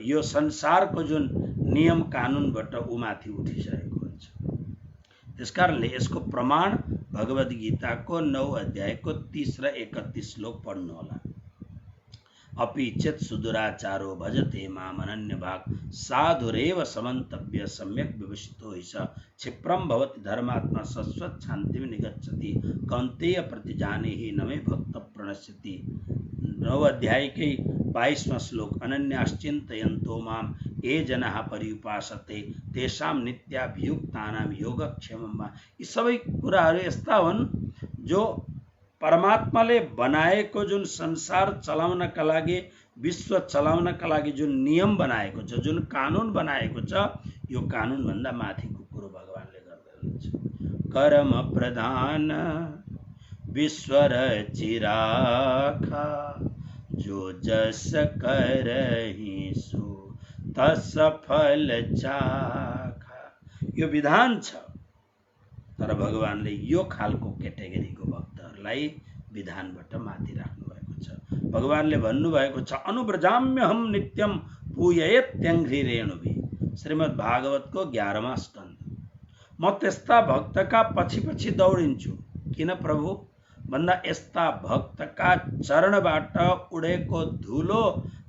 यो संसारको जुन नियम कानुनबाट उ माथि उठिसकेको हुन्छ। त्यसकारणले यसको प्रमाण भगवत गीताको 9 अध्यायको 30 र 31 श्लोक पढ्नु होला। अपि चेत् सुदुराचारो भजते माम अनन्यभाक् साधुरेव समन्तव्य सम्यक् विवसितो हि स क्षिप्रं भवति धर्मात्मा शश्वत् शान्तिं निगच्छति कौन्तेय प्रतिजानीहि न मे भक्त प्रणश्यति। 9 अध्यायकै 22वां श्लोक अनन्याश्चिन्तयन्तो माम ये जनाः पर्युपासते तेषां नित्याभियुक्तानां योगक्षेमं वा। यी सबै कुराहरू यस्ता हुन् जो परमात्माले बनाएको जुन संसार चलाउनका लागि, विश्व चलाउनका लागि जुन नियम बनाएको छ, जुन कानुन बनाएको छ, यो कानुन भन्दा माथिको कुरो भगवानले गर्दै हुनुहुन्छ। कर्म प्रधान विश्व रचिराखा जो जस करहि सो तस फल चाखा। यो विधान छ, तर भगवानले यो खालको क्याटेगोरीको भक्तहरूलाई विधानबाट माथि राख्नु भएको छ। भगवानले भन्नुभएको छ अनुव्रजाम्यहम नित्यम पूययत्यङ्घ्रि रेणुभि। श्रीमद् भागवतको 11वां स्कन्द। म त्यस्ता भक्तका पछि पछि दौडिन्छु। किन प्रभु भन्दा यस्ता भक्तका चरणबाट उडेको धुलो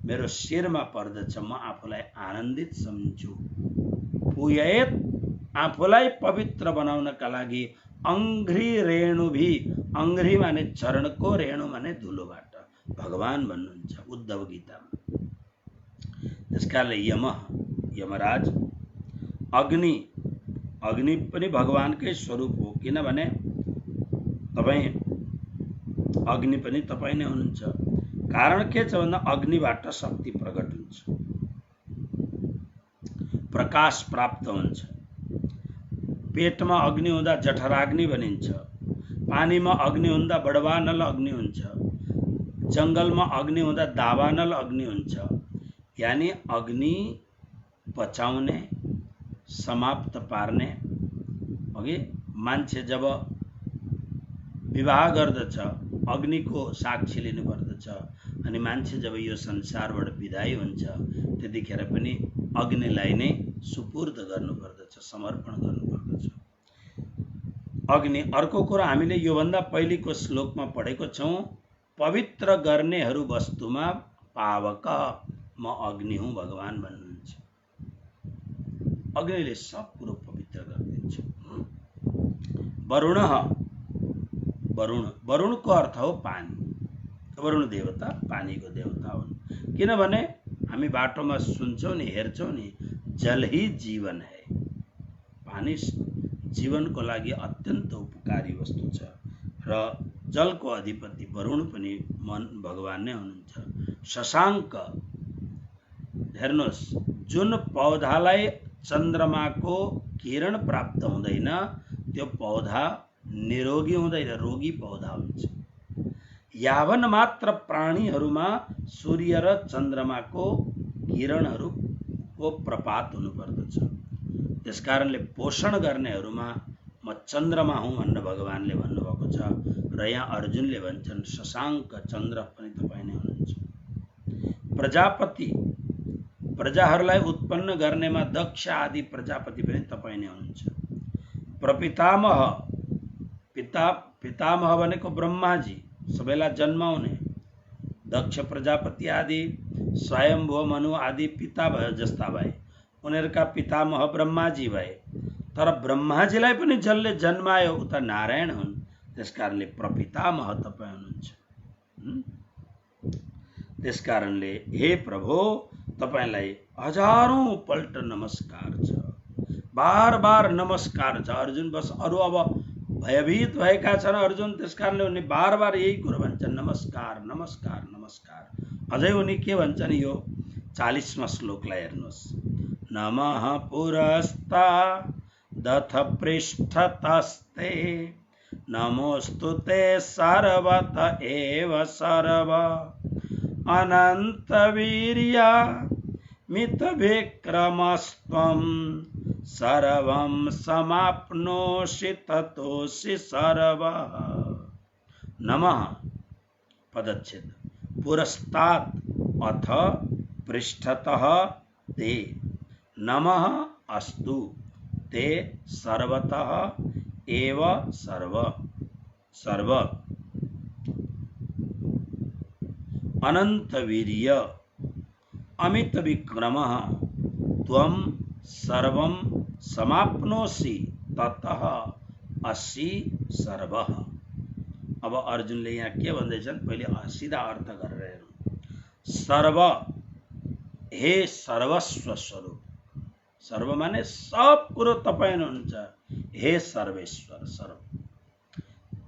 मेरो शिरमा पर्दछ, म आफूलाई आनन्दित सम्झन्छु। पूययत आफूलाई पवित्र बनाउनका लागि अंघ्रि रेणुभि, अंघ्रि माने चरणको, रेणु माने धुलोबाट भगवान भन्नुहुन्छ उद्धव गीतामा। त्यसकारणले यमराज अग्नि पनि भगवानकै स्वरूप हो, किनभने तपाई अग्नि पनि तपाई नै हुनुहुन्छ। कारण के छ भन्दा अग्निबाट शक्ति प्रकट हुन्छ, प्रकाश प्राप्त हुन्छ। पेटमा अग्नि हुँदा जठराग्नि बनिन्छ, पानीमा अग्नि हुँदा बडवानल अग्नि हुन्छ, जंगलमा अग्नि हुँदा दावानल अग्नि हुन्छ। यानी अग्नि पचाउने, समाप्त पार्ने। अघि मान्छे जब विवाह गर्दछ अग्निको साक्षी लिनु पर्दछ, अनि मान्छे जब यो संसारबाट विदाई हुन्छ त्यतिखेर पनि अग्निलाई नै सुपुर्द गर्नु पर्दछ, समर्पण गर्नु पर्दछ। अग्नि। अर्को कुरा हामीले योभन्दा पहिलेको श्लोकमा पढेको छौं, पवित्र गर्नेहरू वस्तुमा पावक म अग्नि हुँ भगवान भन्नुहुन्छ। अग्निले सब कुरो पवित्र गरिदिन्छ। वरुणको अर्थ हो पानी। वरुण देवता पानीको देवता हुन्। किनभने हामी बाटोमा सुन्छौं नि, हेर्छौं नि, जल ही जीवन है। पानी जीवनको लागि अत्यन्त उपकारी वस्तु छ र जलको अधिपति वरुण पनि मन भगवान नै हुनुहुन्छ। शशाङ्क हेर्नुहोस्, जुन पौधालाई चन्द्रमाको किरण प्राप्त हुँदैन त्यो पौधा निरोगी हुँदैन, रोगी पौधा हुन्छ। यावन मात्र प्राणीहरूमा सूर्य र चन्द्रमाको किरणहरूको प्रपात हुनुपर्दछ। त्यसकारणले पोषण गर्नेहरूमा म चन्द्रमा हुँ भनेर भगवानले भन्नुभएको छ र यहाँ अर्जुनले भन्छन् शशाङ्क चन्द्र पनि तपाईँ नै हुनुहुन्छ। प्रजापति, प्रजाहरूलाई उत्पन्न गर्नेमा दक्ष आदि प्रजापति पनि तपाईँ नै हुनुहुन्छ। प्रपितामह, पितामह भनेको ब्रह्माजी, सबैलाई जन्माउने। दक्ष प्रजापति आदि स्वयम्भुव मनु आदि पिता भयो जस्ता भए, उनीहरूका पितामह ब्रह्माजी भए। तर ब्रह्माजीलाई पनि जसले जन्मायो उता नारायण हुन्, त्यसकारणले प्रपितामह तपाईँ हुनुहुन्छ। त्यसकारणले हे प्रभु तपाईलाई हजारौं पल्ट नमस्कार छ, बार बार नमस्कार छ। अर्जुन बस अरू अब भयभीत भएका छन् अर्जुन, त्यसकारणले उनी बार बार यही कुरो भन्छन् नमस्कार नमस्कार नमस्कार। अझै उनी के भन्छन् यो 40वां श्लोकलाई हेर्नुहोस्। नमः पुरस्तादथ पृष्ठतस्ते नमोस्तुते सर्वत एव सर्व अनन्तवीर्य मितविक्रमस्त्वं सर्वं समाप्नोषि ततोऽसि सर्वः। नमः पदच्छेद पुरस्तात् अथ पृष्ठतः ते नमः अस्तु ते सर्वतः एव सर्व सर्व अनन्तवीर्य अमित विक्रमः त्वं सर्वं समाप्नोषि ततः असि सर्वः। अब अर्जुनले यहाँ के भन्दैछन्, पहिले सीधा अर्थ गरेर हेरौँ। सर्व, हे सर्वस्व स्वरूप, सर्व माने सब कुरो तपाईँ हुनुहुन्छ, हे सर्वेश्वर सर्व।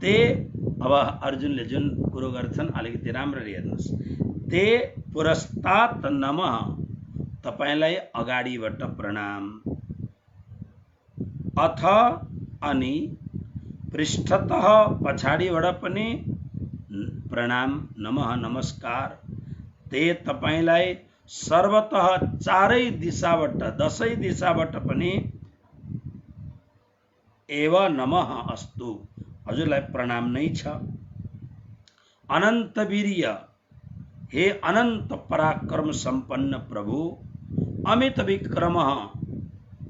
ते, अब अर्जुनले जुन कुरो गर्छन् अलिकति राम्ररी हेर्नुहोस्। ते पुरस्तात् नमः, तपाईलाई अगाडिबाट प्रणाम। अथ अनि पृष्ठतः पछाडिबाट पनि प्रणाम, नमः नमस्कार। ते तपाईलाई सर्वतः चारै दिशाबाट, दसै दिशाबाट पनि एव नमः अस्तु, हजुरलाई प्रणाम नै छ। अनन्त वीर्य, हे अनन्त पराक्रम सम्पन्न प्रभु। अमित विक्रम,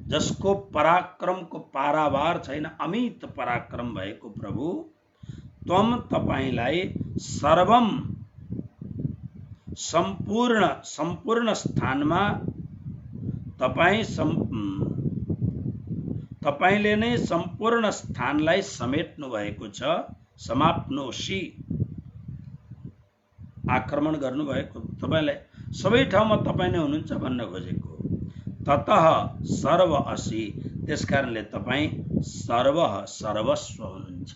जसको पराक्रमको पारावार छैन, अमित पराक्रम भएको प्रभु। त्वम, तपाईलाई सर्वम, सम्पूर्ण, सम्पूर्ण स्थानमा तपाईले नै सम्पूर्ण स्थानलाई समेट्नु भएको छ। समाप्नोषि, आक्रमण गर्नुभएको, तपाईलाई सबै ठाउँमा तपाईँ नै हुनुहुन्छ भन्न खोजेको। ततः सर्व असि, त्यसकारणले तपाईँ सर्व सर्वस्व हुनुहुन्छ।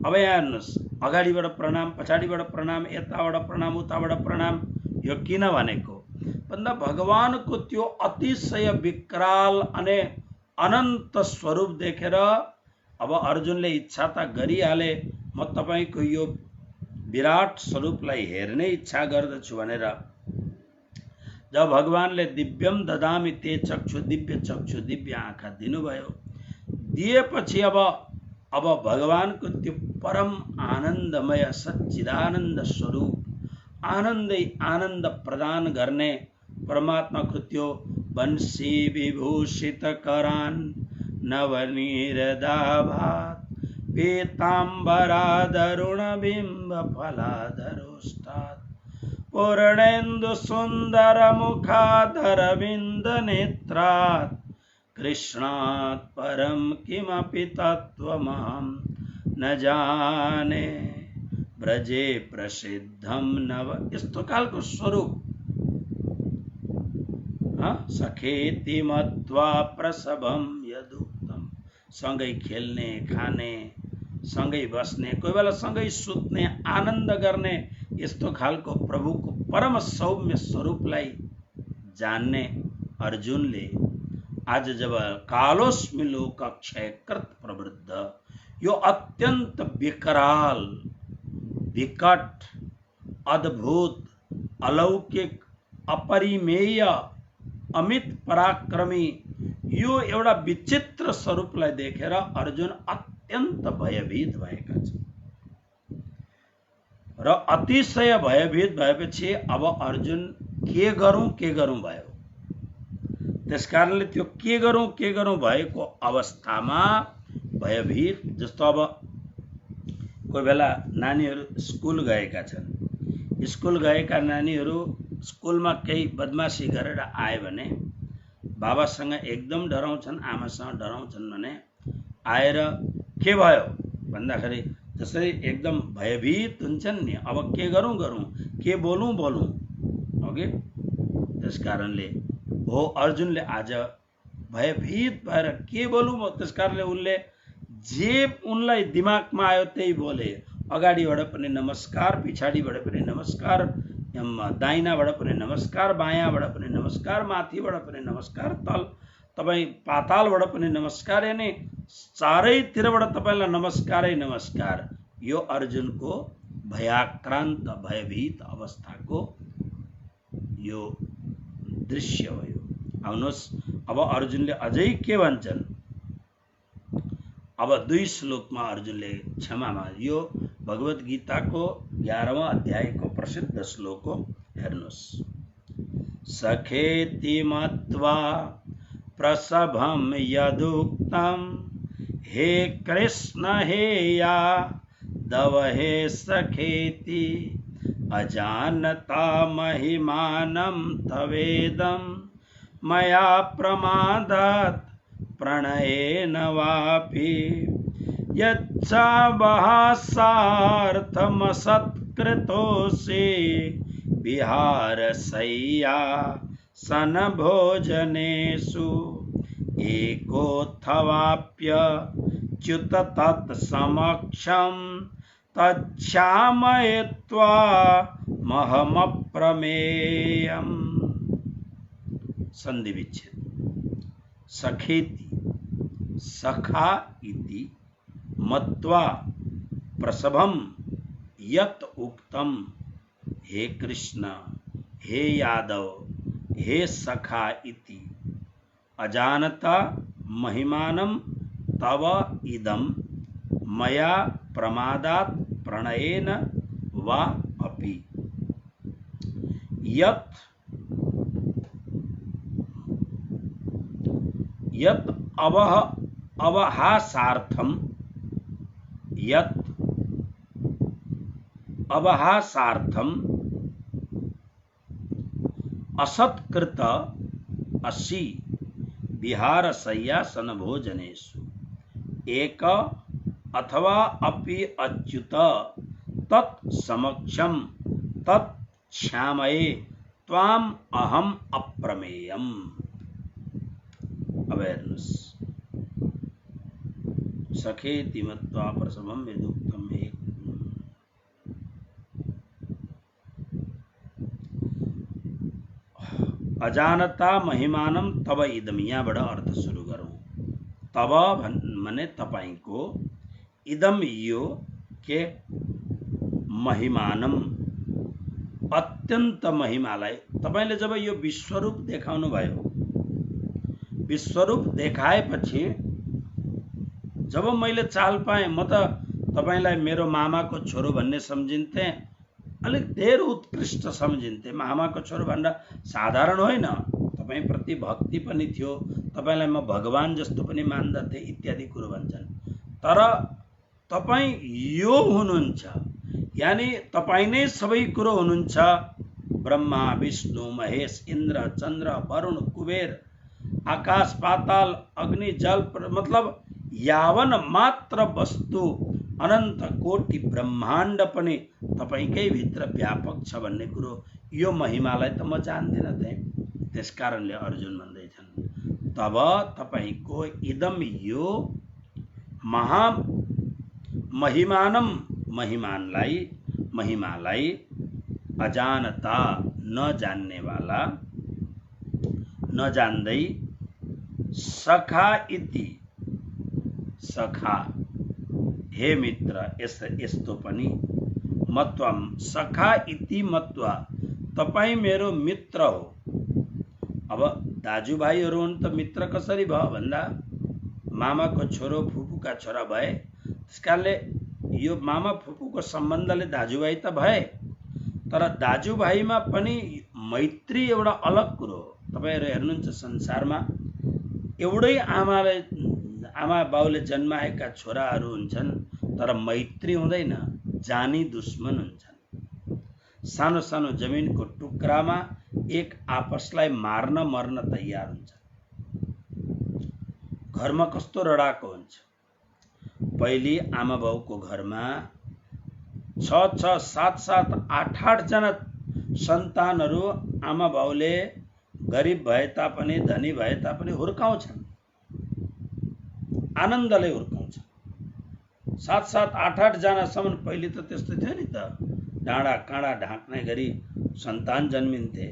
अब यहाँ हेर्नुहोस्, अगाडिबाट प्रणाम, पछाडिबाट प्रणाम, यताबाट प्रणाम, उताबाट प्रणाम। यो किन भनेको भन्दा भगवानको त्यो अतिशय विकराल अनि अनन्त स्वरूप देखेर अब अर्जुनले इच्छा त गरिहाले, म तपाईको यो विराट स्वरूपलाई हेर्ने इच्छा गर्दछु भनेर जब भगवानले दिव्यम ददामि ते चक्षु, दिव्य चक्षु, दिव्य आँखा दिनुभयो, दिएपछि अब भगवानको त्यो परम आनन्दमय सच्चिदानन्द स्वरूप, आनन्दै आनन्द प्रदान गर्ने परमात्माको त्यो वंशी विभूषित करान नवनीरदाभात पीताम्बरादरुण बिम्ब फलाधरोष्टात् पूर्णेन्दु सुंदर मुखाधर बिंद नेत्रात् कृष्णात् परम किमपि तत्त्वमहं न जाने ब्रजे प्रसिद्धम नव। यस्तो कालको स्वरूप सखेति मत्वा प्रसभम यदुक्तम, सँगै खेल्ने खाने सँगै बस्ने कोही बेला सँगै सुत्ने आनन्द गर्ने यस्तो खालको प्रभुको परम सौम्य स्वरूपलाई जान्ने अर्जुनले आज जब कालोस्मि लोक क्षयकृत प्रवृद्ध यो अत्यन्त विकराल विकट अद्भुत अलौकिक अपरिमेय अमित पराक्रमी यो एउटा विचित्र स्वरूपलाई देखेर अर्जुन अत्यन्त भयभीत भएका छन् र अतिशय भयभीत भएपछि अब अर्जुन के गरौं भयो। त्यसकारणले त्यो के गरौं भएको अवस्थामा भयभीत, जस्तो अब कोही बेला नानीहरू स्कुल गएका छन्, स्कुल गएका नानीहरू स्कुलमा केही बदमासी गरेर आए भने बाबासँग एकदम डराउँछन्, आमासँग डराउँछन् भने आएर के भयो भन्दाखेरि त्यसरी एकदम भयभीत हुन्छन् नि। अब के गरौं के बोलौं ओके। त्यसकारणले हो अर्जुनले आज भयभीत भएर के बोलौं, त्यसकारणले उनले जे उनलाई दिमागमा आयो त्यही बोले। अगाडिबाट पनि नमस्कार, पछाडिबाट पनि नमस्कार, दाहिनाबाट पनि नमस्कार, बायाँबाट पनि नमस्कार, माथिबाट पनि नमस्कार, तल तपाईँ पातालबाट पनि नमस्कार, यानी चारैतिरबाट तपाईलाई नमस्कारै नमस्कार। यो अर्जुनको भयाक्रान्त भयभीत अवस्थाको यो दृश्य हो। आउनुहोस् अब अर्जुनले अझै के भन्छन्। अब 2 श्लोकमा अर्जुनले क्षमा माग्यो। भगवत गीताको 11वां अध्यायको प्रसिद्ध श्लोक हो, हेर्नुहोस्। सखेति मत्वा प्रसभम यदुक्तम, हे कृष्ण हे यादव हे सखेति, अजानता महिमानं तवेदं, मया प्रमादात् प्रणयेन वापि, यच्चावहासार्थमसत्कृतोऽसि, विहारशय्यासन भोजनेषु, एकोऽथवाप्यच्युत तत्समक्षं, तच्छामये त्वामहमप्रमेयम्। संधि विच्छेद। सखेति सखा इति, मत्वा प्रसभम यत उक्तम, हे कृष्ण हे यादव हे सखा इति, अजानता महिमानं तव इदं, मया प्रमादात् प्रणयेन वा अपि, यत् अवहासार्थम असत्कृत असि, विहारशय्यासन भोजनेषु, एक अथवा अपि अच्युत तत्समक्षं, तत्क्षामये त्वाम अहम अप्रमेयम्। अवेयरनेस। सखेति मत्वा प्रसभम यदुक्तम, हे अजानता महिमानं तब इदम, यहाँबाट अर्थ सुरु गरौं। तब माने तपाईको, इदम यो के महिमानम अत्यन्त महिमालाई, तपाईले जब यो विश्वरूप देखाउनु भयो, विश्वरूप देखाएपछि जब मैले चाल पाएँ, म त तपाईलाई मेरो मामाको छोरो भन्ने सम्झिन्थे, अलिक धेर उत्कृष्ट सम्झिन्थे। मामाको छोरो भन्दा साधारण होइन, तपाईँ प्रति भक्ति पनि थियो, तपाईलाई म भगवान जस्तो पनि मान्दथे इत्यादि कुरो भन्छन्। तर तपाईँ यो हुनुहुन्छ, यानी तपाईँ नै सबै कुरो हुनुहुन्छ। ब्रह्मा विष्णु महेश इन्द्र चन्द्र वरुण कुबेर आकाश पाताल अग्नि जल, मतलब यावन मात्र वस्तु अनन्त कोटि ब्रह्माण्ड पनि तपाईकै भित्र व्यापक छ भन्ने कुरो, यो महिमालाई त म जान्दिन थिएँ। त्यसकारणले अर्जुन भन्दैछन् तब तपाईको इदम यो महिमानम महिमालाई अजानता नजान्नेवाला नजान्दै सखा इति सखा हे मित्र यस्तो पनि मत्वम सखा इति मत्वा तपाई मेरो मित्र हो। अब दाजुभाइहरू हुन् त मित्र कसरी भयो भन्दा मामाको छोरो फुपूका छोरा भए, त्यसकारणले यो मामा फुपूको सम्बन्धले दाजुभाइ त भए, तर दाजुभाइमा पनि मैत्री एउटा अलग कुरो हो। तपाईहरु हेर्नुहुन्छ संसारमा एउटै आमा बाउले जन्माएका छोराहरू हुन्छन् तर मैत्री हुँदैन, जानी दुश्मन हुन्छन्। सानो सानो जमिनको टुक्रामा एक आपसलाई मार्न मर्न तयार हुन्छ। घरमा कस्तो रडाको हुन्छ। पहिले आमा बाउको घरमा 6-6, 7-7, 8-8 जना सन्तानहरू आमा बाउले गरिब भए तापनि धनी भए तापनि हुर्काउँछन्, आनन्दले हुर्काउँछन्। 7-7, 8-8 जनासम्म पहिले त त्यस्तो थियो नि त, डाँडा काँडा ढाक्ने गरी सन्तान जन्मिन्थे।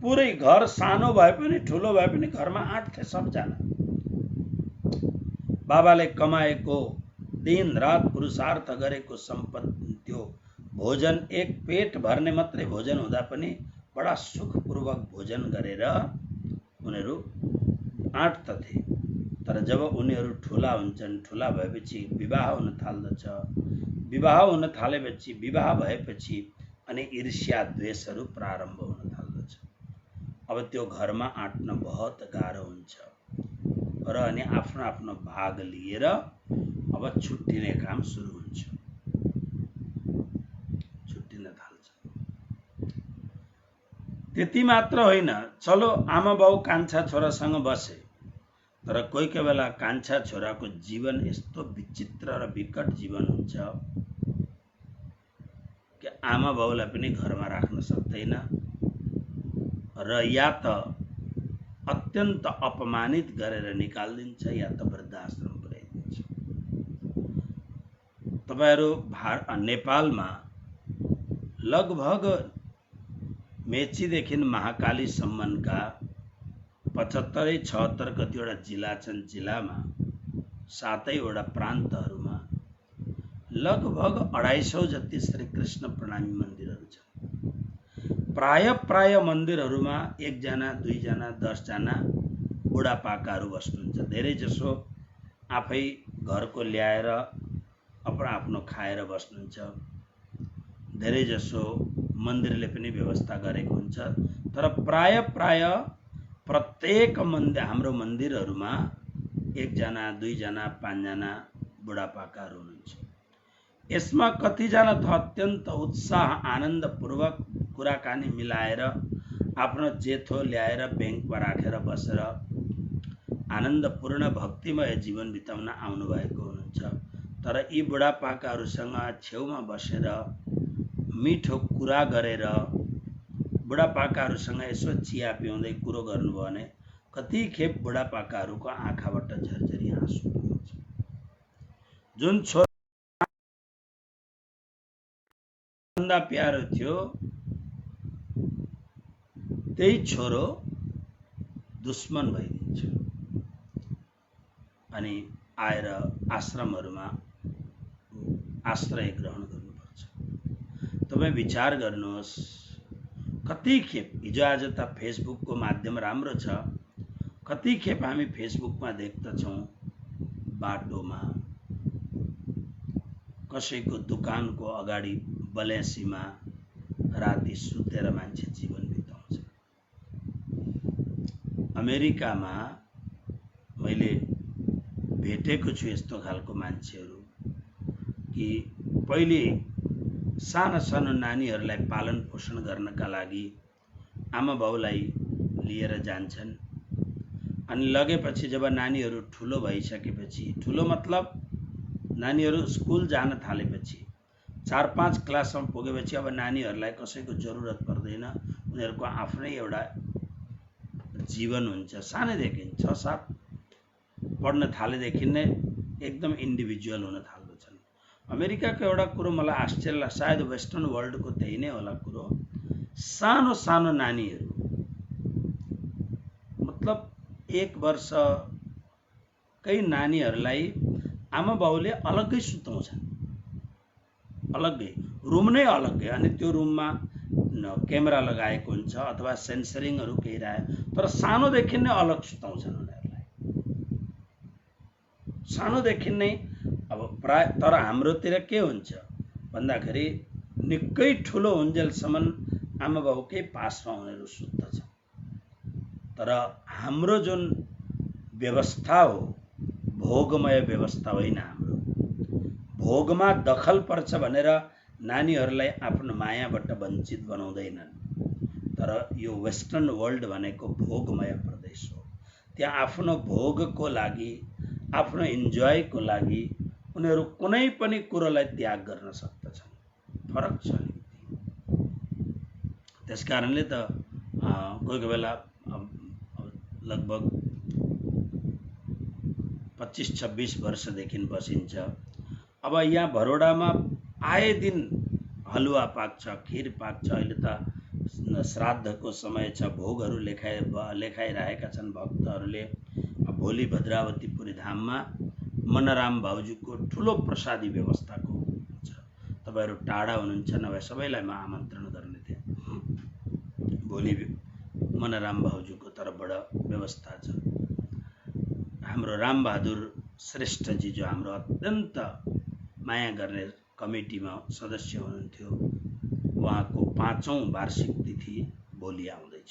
पुरै घर सानो भए पनि ठुलो भए पनि घरमा आँट्थे सबजना। बाबाले कमाएको दिन रात पुरुषार्थ गरेको सम्पत्ति त्यो भोजन एक पेट भर्ने मात्रै भोजन हुँदा पनि बडा सुखपूर्वक भोजन गरेर उनीहरू आँट्दथे। तर जब उनीहरू ठुला हुन्छन्, ठुला भएपछि विवाह हुन थाल्दछ। विवाह हुन थालेपछि, विवाह भएपछि अनि ईर्ष्या द्वेषहरू प्रारम्भ हुन थाल्दछ। अब त्यो घरमा आँट्न बहुत गाह्रो हुन्छ र अनि आफ्नो आफ्नो भाग लिएर अब छुट्टिने काम सुरु हुन्छ, छुट्टिन थाल्छ। त्यति मात्र होइन, चलो आमा बाउ कान्छा छोरासँग बसे, तर कोही कोही बेला कान्छा छोराको जीवन यस्तो विचित्र र विकट जीवन हुन्छ कि आमा बाउलाई पनि घरमा राख्न सक्दैन र या त अत्यन्त अपमानित गरेर निकाल्दिन्छ या त वृद्धाश्रम पुर्याइदिन्छ। तपाईहरु नेपालमा लगभग मेचीदेखि महाकाली सम्मका 75-76 कतिवटा जिल्ला छन्। जिल्लामा 7वटा प्रान्तहरूमा लगभग 250 जति श्री कृष्ण प्रणामी मन्दिरहरू छन्। प्राय मन्दिरहरूमा 1 जना 2 जना 10 जना बुढापाकाहरू बस्नुहुन्छ। धेरै जसो आफै घरको ल्याएर आफ्नो खाएर बस्नुहुन्छ। धेरै जसो मन्दिरले पनि व्यवस्था गरेको हुन्छ। तर प्राय प्रत्येक हाम्रो मन्दिरहरूमा 1 जना 2 जना 5 जना बुढापाकाहरू हुनुहुन्छ। यसमा कतिजना त अत्यन्त उत्साह आनन्दपूर्वक कुराकानी मिलाएर आफ्नो जेठो ल्याएर बैंकमा राखेर बसेर आनन्दपूर्ण भक्तिमय जीवन बिताउन आउनु भएको हुनुहुन्छ। तर यी बुढापाकाहरूसँग छेउमा बसेर मिठो कुरा गरेर बुढापाकाहरूसँग यसो चिया पिउँदै कुरो गर्नुभयो भने कति खेप बुढापाकाहरूको आँखाबाट झरझरी आँसु बग्छ। जुन छोरा भन्दा प्यारो थियो त्यही छोरो दुश्मन भइदिन्छ अनि आएर आश्रमहरूमा आश्रय ग्रहण गर्नुपर्छ। तपाई विचार गर्नुहोस्, कति खेप हिजो आज त फेसबुकको माध्यम राम्रो छ, कति खेप हामी फेसबुकमा देख्दछौं बाटोमा कसैको दुकानको अगाडि बलेसीमा राति सुतेर मान्छे जीवन बिताउँछ। अमेरिकामा मैले भेटेको छु यस्तो खालको मान्छेहरू कि पहिले साना सानो नानीहरूलाई पालन पोषण गर्नका लागि आमा बाउलाई लिएर जान्छन् अनि लगेपछि जब नानीहरू ठुलो भइसकेपछि, ठुलो मतलब नानीहरू स्कुल जान थालेपछि 4-5 क्लाससम्म पुगेपछि अब नानीहरूलाई कसैको जरुरत पर्दैन, उनीहरूको आफ्नै एउटा जीवन हुन्छ। सानैदेखि 6-7 पढ्न थालेदेखि नै एकदम इन्डिभिजुअल हुन थाल्दछन्। अमेरिकाको एउटा कुरो मलाई आश्चर्य लाग्छ, सायद वेस्टर्न वर्ल्डको त्यही नै होला कुरो, सानो सानो नानीहरू मतलब 1 वर्षकै नानीहरूलाई आमा बाउले अलग्गै सुताउँछन्, अलग्गै रुम नै अलग्गै, अनि त्यो रुममा क्यामेरा लगाएको हुन्छ अथवा सेन्सरिङहरू केही राखेको, तर सानोदेखि नै अलग सुताउँछन् उनीहरूलाई, सानोदेखि नै। अब प्राय तर हाम्रोतिर के हुन्छ भन्दाखेरि निकै ठुलो हुन्जेलसम्म आमा बाउकै पासमा उनीहरू सुत्दछन्। तर हाम्रो जुन व्यवस्था हो भोगमय व्यवस्था होइन, हाम्रो भोगमा दखल पर्छ भनेर नानीहरूलाई आफ्नो मायाबाट वञ्चित बनाउँदैनन्। तर यो वेस्टर्न वर्ल्ड भनेको भोगमय प्रदेश हो। त्यहाँ आफ्नो भोगको लागि, आफ्नो इन्जोयको लागि उनीहरू कुनै पनि कुरोलाई त्याग गर्न सक्दछन्। फरक छ अलिकति। त्यसकारणले त कोही बेला लगभग 25-26 वर्षदेखि बसिन्छ। अब यहाँ भरोडामा आए दिन हलुवा पाक्छ, खीर पाक्छ। अहिले त श्राद्धको समय छ, भोगहरू लेखाइरहेका छन् भक्तहरूले। भोलि भद्रावतीपुरी धाममा मनराम भाउजूको ठुलो प्रसादी व्यवस्थाको हुन्छ। तपाईहरु टाढा हुनुहुन्छ नभए सबैलाई म आमन्त्रण गर्ने थिएँ। भोलि मनराम भाउजूको तर्फबाट व्यवस्था छ। हाम्रो रामबहादुर श्रेष्ठजी जो हाम्रो अत्यन्त माया गर्ने कमिटीमा सदस्य हुनुहुन्थ्यो, उहाँको 5औं वार्षिक तिथि भोलि आउँदैछ।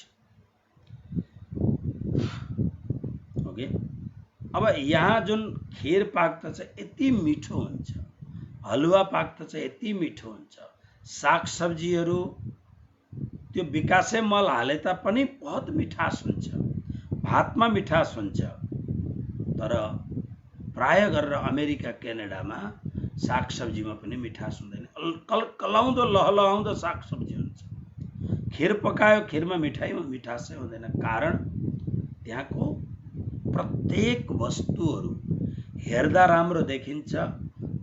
ओके, अब यहाँ जुन खीर पाक्दछ यति मिठो हुन्छ, हलुवा पाक्दछ यति मिठो हुन्छ, सागसब्जीहरू त्यो विकासे मल हाले तापनि बहुत मिठास हुन्छ, भातमा मिठास हुन्छ। तर प्राय गरेर अमेरिका क्यानाडामा सागसब्जीमा पनि मिठास हुँदैन, कलाउँदो लहलहाउँदो सागसब्जी हुन्छ। खीर पकायो, खीरमा मिठाईमा मिठासै हुँदैन। कारण त्यहाँको प्रत्येक वस्तुहरू हेर्दा राम्रो देखिन्छ,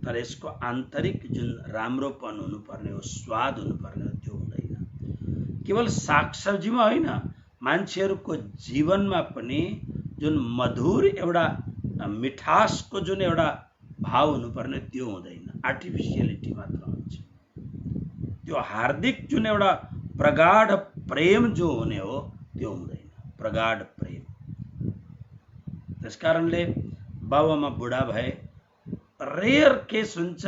तर यसको आन्तरिक जुन राम्रोपन हुनुपर्ने हो, स्वाद हुनुपर्ने हो, त्यो हुँदैन। केवल सागसब्जीमा होइन, मान्छेहरूको जीवनमा पनि जुन मधुर एउटा मिठासको जुन एउटा भाव हुनुपर्ने त्यो हुँदैन, आर्टिफिसियलिटी मात्र हुन्छ। त्यो हार्दिक जुन एउटा प्रगाढ प्रेम जो हुने हो त्यो हुँदैन, प्रगाढ प्रेम। त्यसकारणले बाबुआमा बुढा भए, रेयर केस हुन्छ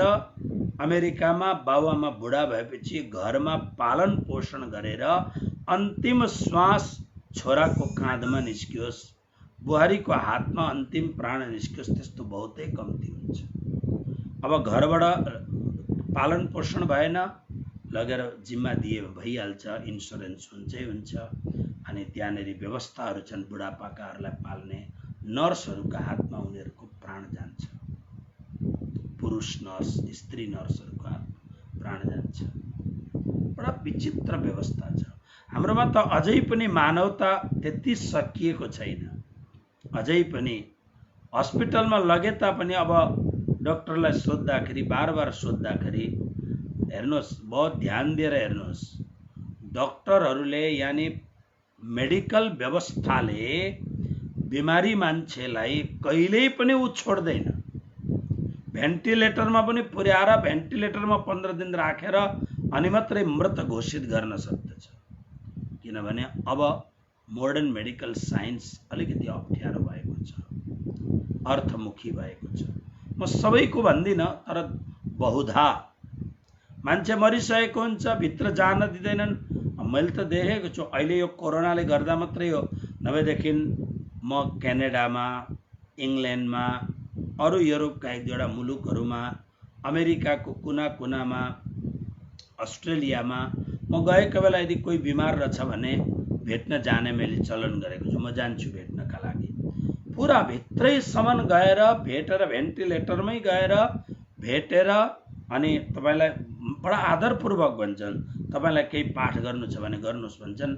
अमेरिकामा बाबुआमा बुढा भएपछि घरमा पालन पोषण गरेर अन्तिम श्वास छोराको काँधमा निस्कियोस्, बुहारीको हातमा अन्तिम प्राण निस्कियोस्, त्यस्तो बहुतै कम्ती हुन्छ। अब घरबाट पालन पोषण भएन, लगेर जिम्मा दिए भइहाल्छ, इन्सुरेन्स हुन्छै हुन्छ। अनि त्यहाँनेरि व्यवस्थाहरू छन् बुढापाकाहरूलाई पाल्ने, नर्सहरूका हातमा उनीहरूको प्राण जान्छ, पुरुष नर्स, स्त्री नर्सहरूको हातमा प्राण जान्छ। बडा विचित्र व्यवस्था छ हाम्रोमा। त अझै पनि मानवता त्यति सकिएको छैन। अझै पनि हस्पिटलमा लगे तापनि अब डाक्टरलाई सोद्धाखेरि, बार सोद्धाखेरि, हेर्नुहोस् बहुत ध्यान दिएर हेर्नुहोस्, डाक्टरहरूले यानी मेडिकल व्यवस्थाले बिमारी मान्छेलाई कहिल्यै पनि उ छोड्दैन। भेन्टिलेटरमा पनि पुर्याएर भेन्टिलेटरमा 15 दिन राखेर अनि मात्रै मृत घोषित गर्न सक्दछ। किनभने अब मोडर्न मेडिकल साइन्स अलिकति अप्ठ्यारो भएको छ, अर्थमुखी भएको छ। म सबैको भन्दिनँ, तर बहुधा मान्छे मरिसकेको हुन्छ, भित्र जान दिँदैनन्। मैले त देखेको छु, अहिले यो कोरोनाले गर्दा मात्रै हो, नभएदेखि म क्यानाडामा, इङ्ल्यान्डमा, अरू युरोपका एक दुईवटा मुलुकहरूमा, अमेरिकाको कुना कुनामा, अस्ट्रेलियामा म गएको बेला यदि कोही बिमार रहेछ भने भेट्न जाने मैले चलन गरेको छु। म जान्छु भेट्नका लागि, पुरा भित्रैसम्म गएर भेटेर, भेन्टिलेटरमै गएर भेटेर, अनि तपाईलाई बडा आदरपूर्वक भन्छन्, तपाईलाई केही पाठ गर्नु छ भने गर्नुहोस् भन्छन्।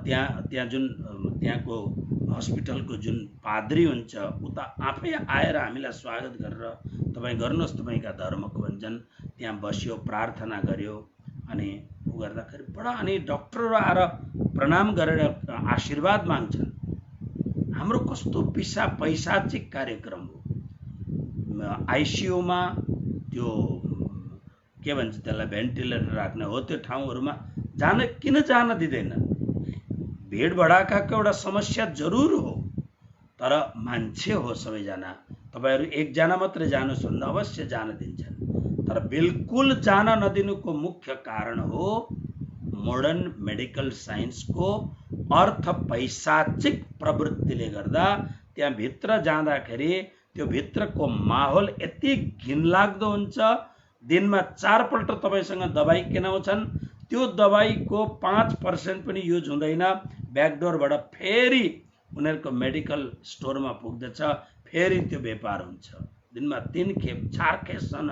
त्यहाँ जुन त्यहाँको हस्पिटलको जुन पाद्री हुन्छ उता आफै आएर हामीलाई स्वागत गरेर तपाईँ गर्नुहोस् तपाईँका धर्मको भन्छन्। त्यहाँ बस्यो, प्रार्थना गर्यो, अनि उ गर्दाखेरि बडा, अनि डक्टरहरू आएर प्रणाम गरेर आशीर्वाद माग्छन्। हाम्रो कस्तो पैशाचिक कार्यक्रम हो। आइसियूमा त्यो के भन्छ त्यसलाई, भेन्टिलेटर राख्ने हो, त्यो ठाउँहरूमा किन जान दिँदैन? भिड भडाकाको एउटा समस्या जरुर हो, तर मान्छे हो सबैजना। तपाईहरू एकजना मात्रै जानुहोस् भन्दा अवश्य जान दिन्छन्, तर बिल्कुल जान नदिनुको मुख्य कारण हो मोडर्न मेडिकल साइन्सको अर्थ पैशाचिक प्रवृत्तिले गर्दा। त्यहाँ भित्र जाँदाखेरि त्यो भित्रको माहौल यति घिनलाग्दो हुन्छ। दिनमा 4 पल्ट तपाईसँग दबाई किनाउँछन्, त्यो दबाईको 5% पनि युज हुँदैन। ब्याकडोरबाट फेरि उनीहरूको मेडिकल स्टोरमा पुग्दछ, फेरि त्यो व्यापार हुन्छ। दिनमा 3 खेप 4 खेपसम्म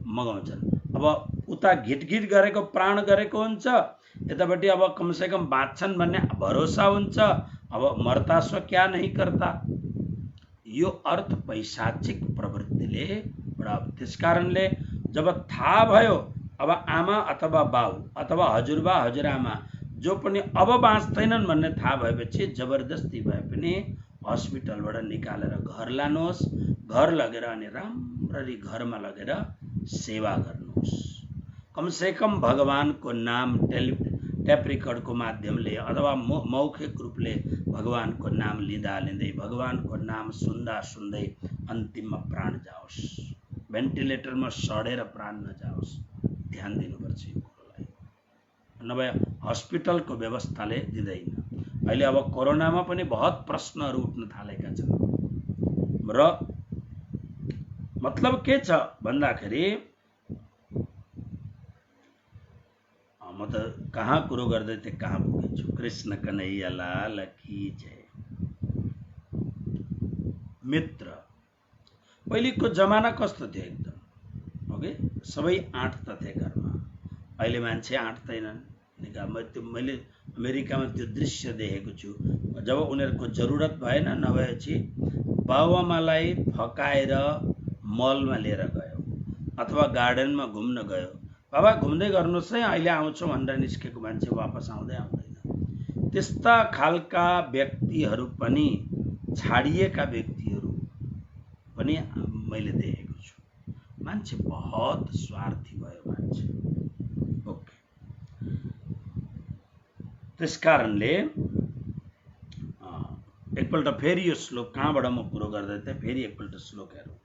मगाउँछन्। अब उता घिटघिट गरेको प्राण गरेको हुन्छ, यतापट्टि अब कमसेकम बाँच्छन् भन्ने भरोसा हुन्छ। अब मर्ता सो क्या नहीं करता। यो अर्थ पैशाचिक प्रवृत्तिले बडा। त्यसकारणले जब थाहा भयो अब आमा अथवा बाउ अथवा हजुरबा हजुरआमा जो पनि अब बाँच्दैनन् भन्ने थाहा भएपछि जबरजस्ती भए पनि हस्पिटलबाट निकालेर घर लानुहोस्। घर लगेर अनि राम्ररी घरमा लगेर सेवा गर्नुहोस्। कमसेकम भगवानको नाम टेप रिकर्डको माध्यमले अथवा मौखिक रूपले भगवानको नाम लिँदा लिँदै, भगवानको नाम सुन्दा सुन्दै अन्तिममा प्राण जाओस्। भेन्टिलेटरमा सडेर प्राण नजाओस्। ध्यान दिनुपर्छ यो कुरोलाई, नभए हस्पिटलको व्यवस्थाले दिँदैन। अहिले अब कोरोनामा पनि बहुत प्रश्नहरू उठ्न थालेका छन् र मतलब के छ भन्दाखेरि, म त कहाँ कुरो गर्दै थिएँ कहाँ पुगेछु। कृष्ण कन्हैया लाल की जय। मित्र, पहिलेको जमाना कस्तो थियो एकदम, ओके, सबै आँट्दा थिए घरमा। अहिले मान्छे आँट्दैनन्। मैले अमेरिकामा त्यो दृश्य देखेको छु। जब उनीहरूको जरुरत भएन, नभएपछि बाबुआमालाई फकाएर मलमा लिएर गयो अथवा गार्डनमा घुम्न गयो। बाबा घुम्दै गर्नुहोस् है, अहिले आउँछौँ भनेर निस्केको मान्छे वापस आउँदैन। त्यस्ता खालका व्यक्तिहरू पनि, छाडिएका व्यक्तिहरू पनि मैले देखेको छु। मान्छे बहुत स्वार्थी भयो मान्छे। ओके, त्यसकारणले एकपल्ट फेरि यो श्लोक कहाँबाट म कुरो गर्दै थिएँ, फेरि एकपल्ट श्लोक हेरौँ।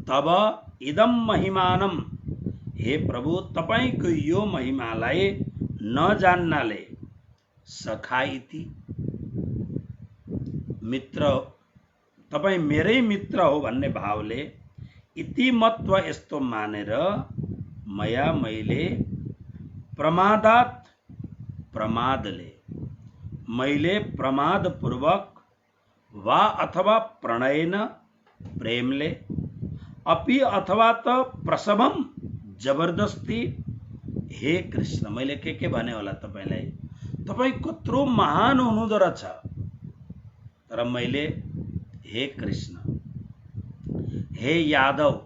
तब इदम महिमानम, हे प्रभु तपाईको यो महिमालाई नजान्नाले, सखा इति, मित्र, तपाई मेरै मित्र हो भन्ने भावले, इति मत्व यस्तो मानेर, मया मैले प्रमादात, प्रमादले, मैले प्रमादपूर्वक वा अथवा प्रणयन, प्रेमले, अपि अथवा त प्रसवम, जबरदस्ती, हे कृष्ण, मैले के भने होला तपाईलाई, तपाई कत्रो महान हुनुहुँदो रहेछ, तर मैले हे कृष्ण, हे यादव,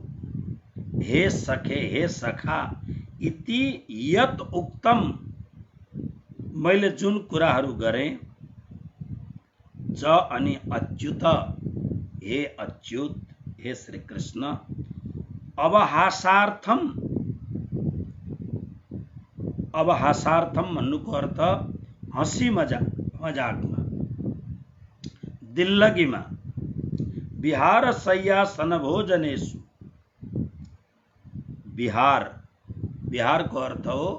हे सखे, हे सखा, इति यत उक्तम, मैले जुन कुराहरू गरेँ, च अनि अच्युत, हे अच्युत, हे श्री कृष्ण, अवहासार्थम, अवहासार्थम भन्नुको अर्थ हँसी मजाकमा, दिल्लगीमा, विहार शय्यासन भोजनेषु, विहारको अर्थ हो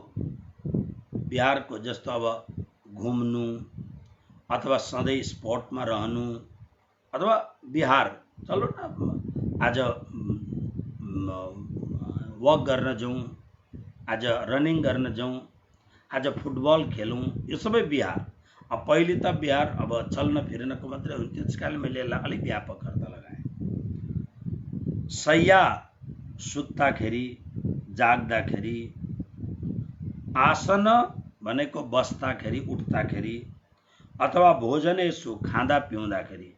बिहारको जस्तो अब घुम्नु अथवा सधैँ स्पटमा रहनु, अथवा बिहार चलो न आज वक गर्न जाउँ, आज रनिङ गर्न जाउँ, आज फुटबल खेलौँ, यो सबै बिहार। अब पहिले त बिहार अब चल्न फिर्नको मात्रै हुन्थ्यो, त्यसकारणले मैले यसलाई अलिक व्यापक अर्थ लगाएँ। शय्या, सुत्दाखेरि, जाग्दाखेरि, आसन भनेको बस्दाखेरि उठ्दाखेरि अथवा भोजनेसु खाँदा पिउँदाखेरि,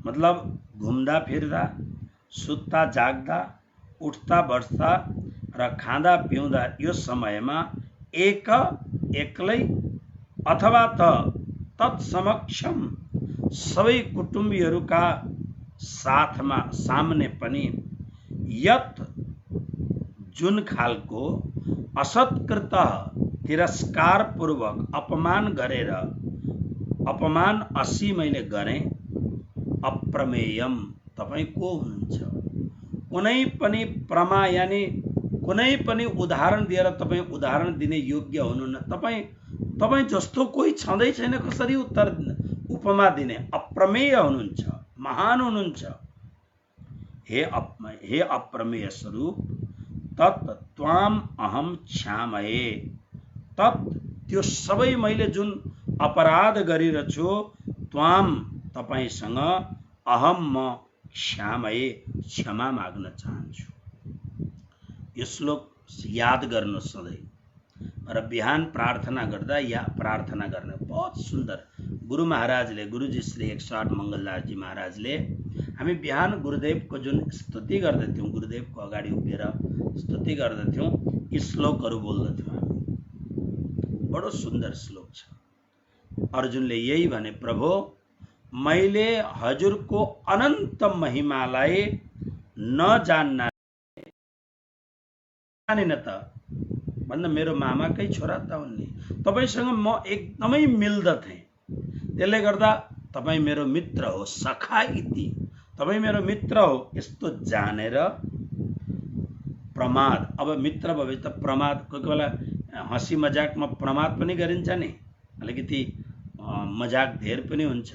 मतलब घुम्दा फिर्दा, सुत्दा जाग्दा, उठ्दा बस्दा र खाँदा पिउँदा यो समयमा एक्लै अथवा त तत्समक्षम सबै कुटुम्बीहरूका साथमा सामने पनि यत जुन खालको असत्कृत तिरस्कार पूर्वक अपमान गरेर अपमान असी मैले गरेँ, अप्रमेयम तपाईँ को हुनुहुन्छ। कुनै पनि प्रमा यानी कुनै पनि उदाहरण दिएर तपाईँ उदाहरण दिने योग्य हुनुहुन्न। तपाईँ जस्तो कोही छँदै छैन कसरी उत्तर उपमा दिने। अप्रमेय हुनुहुन्छ, महान हुनुहुन्छ। हे अप्रमेय स्वरूप, तत् त्वाम अहम क्षामये, तत् त्यो सबै मैले जुन अपराध गरिरहेछु, त्वाम तपाईसँग अहम म क्षामये क्षमा माग्न चाहन्छु। यो श्लोक याद गर्नु सधैँ र बिहान प्रार्थना गर्दा या प्रार्थना गर्ने। बहुत सुन्दर गुरु महाराजले, गुरुजी श्री 108 मङ्गलदासजी महाराजले हामी बिहान गुरुदेवको जुन स्तुति गर्दथ्यौँ, गुरुदेवको अगाडि उभिएर स्तुति गर्दथ्यौँ, यी श्लोकहरू बोल्दथ्यौँ हामी। बडो सुन्दर श्लोक छ। अर्जुनले यही भने, प्रभु मैले हजुरको अनन्त महिमालाई नजान्न जानिन त भन्दा मेरो मामाकै छोरा त उनले, तपाईसँग म एकदमै मिल्दथे, त्यसले गर्दा तपाईँ मेरो मित्र हो, सखा इति, तपाईँ मेरो मित्र हो, यस्तो जानेर प्रमाद। अब मित्र भए त प्रमाद, कोही बेला हँसी मजाकमा प्रमाद पनि गरिन्छ नि, अलिकति मजाक धेर पनि हुन्छ,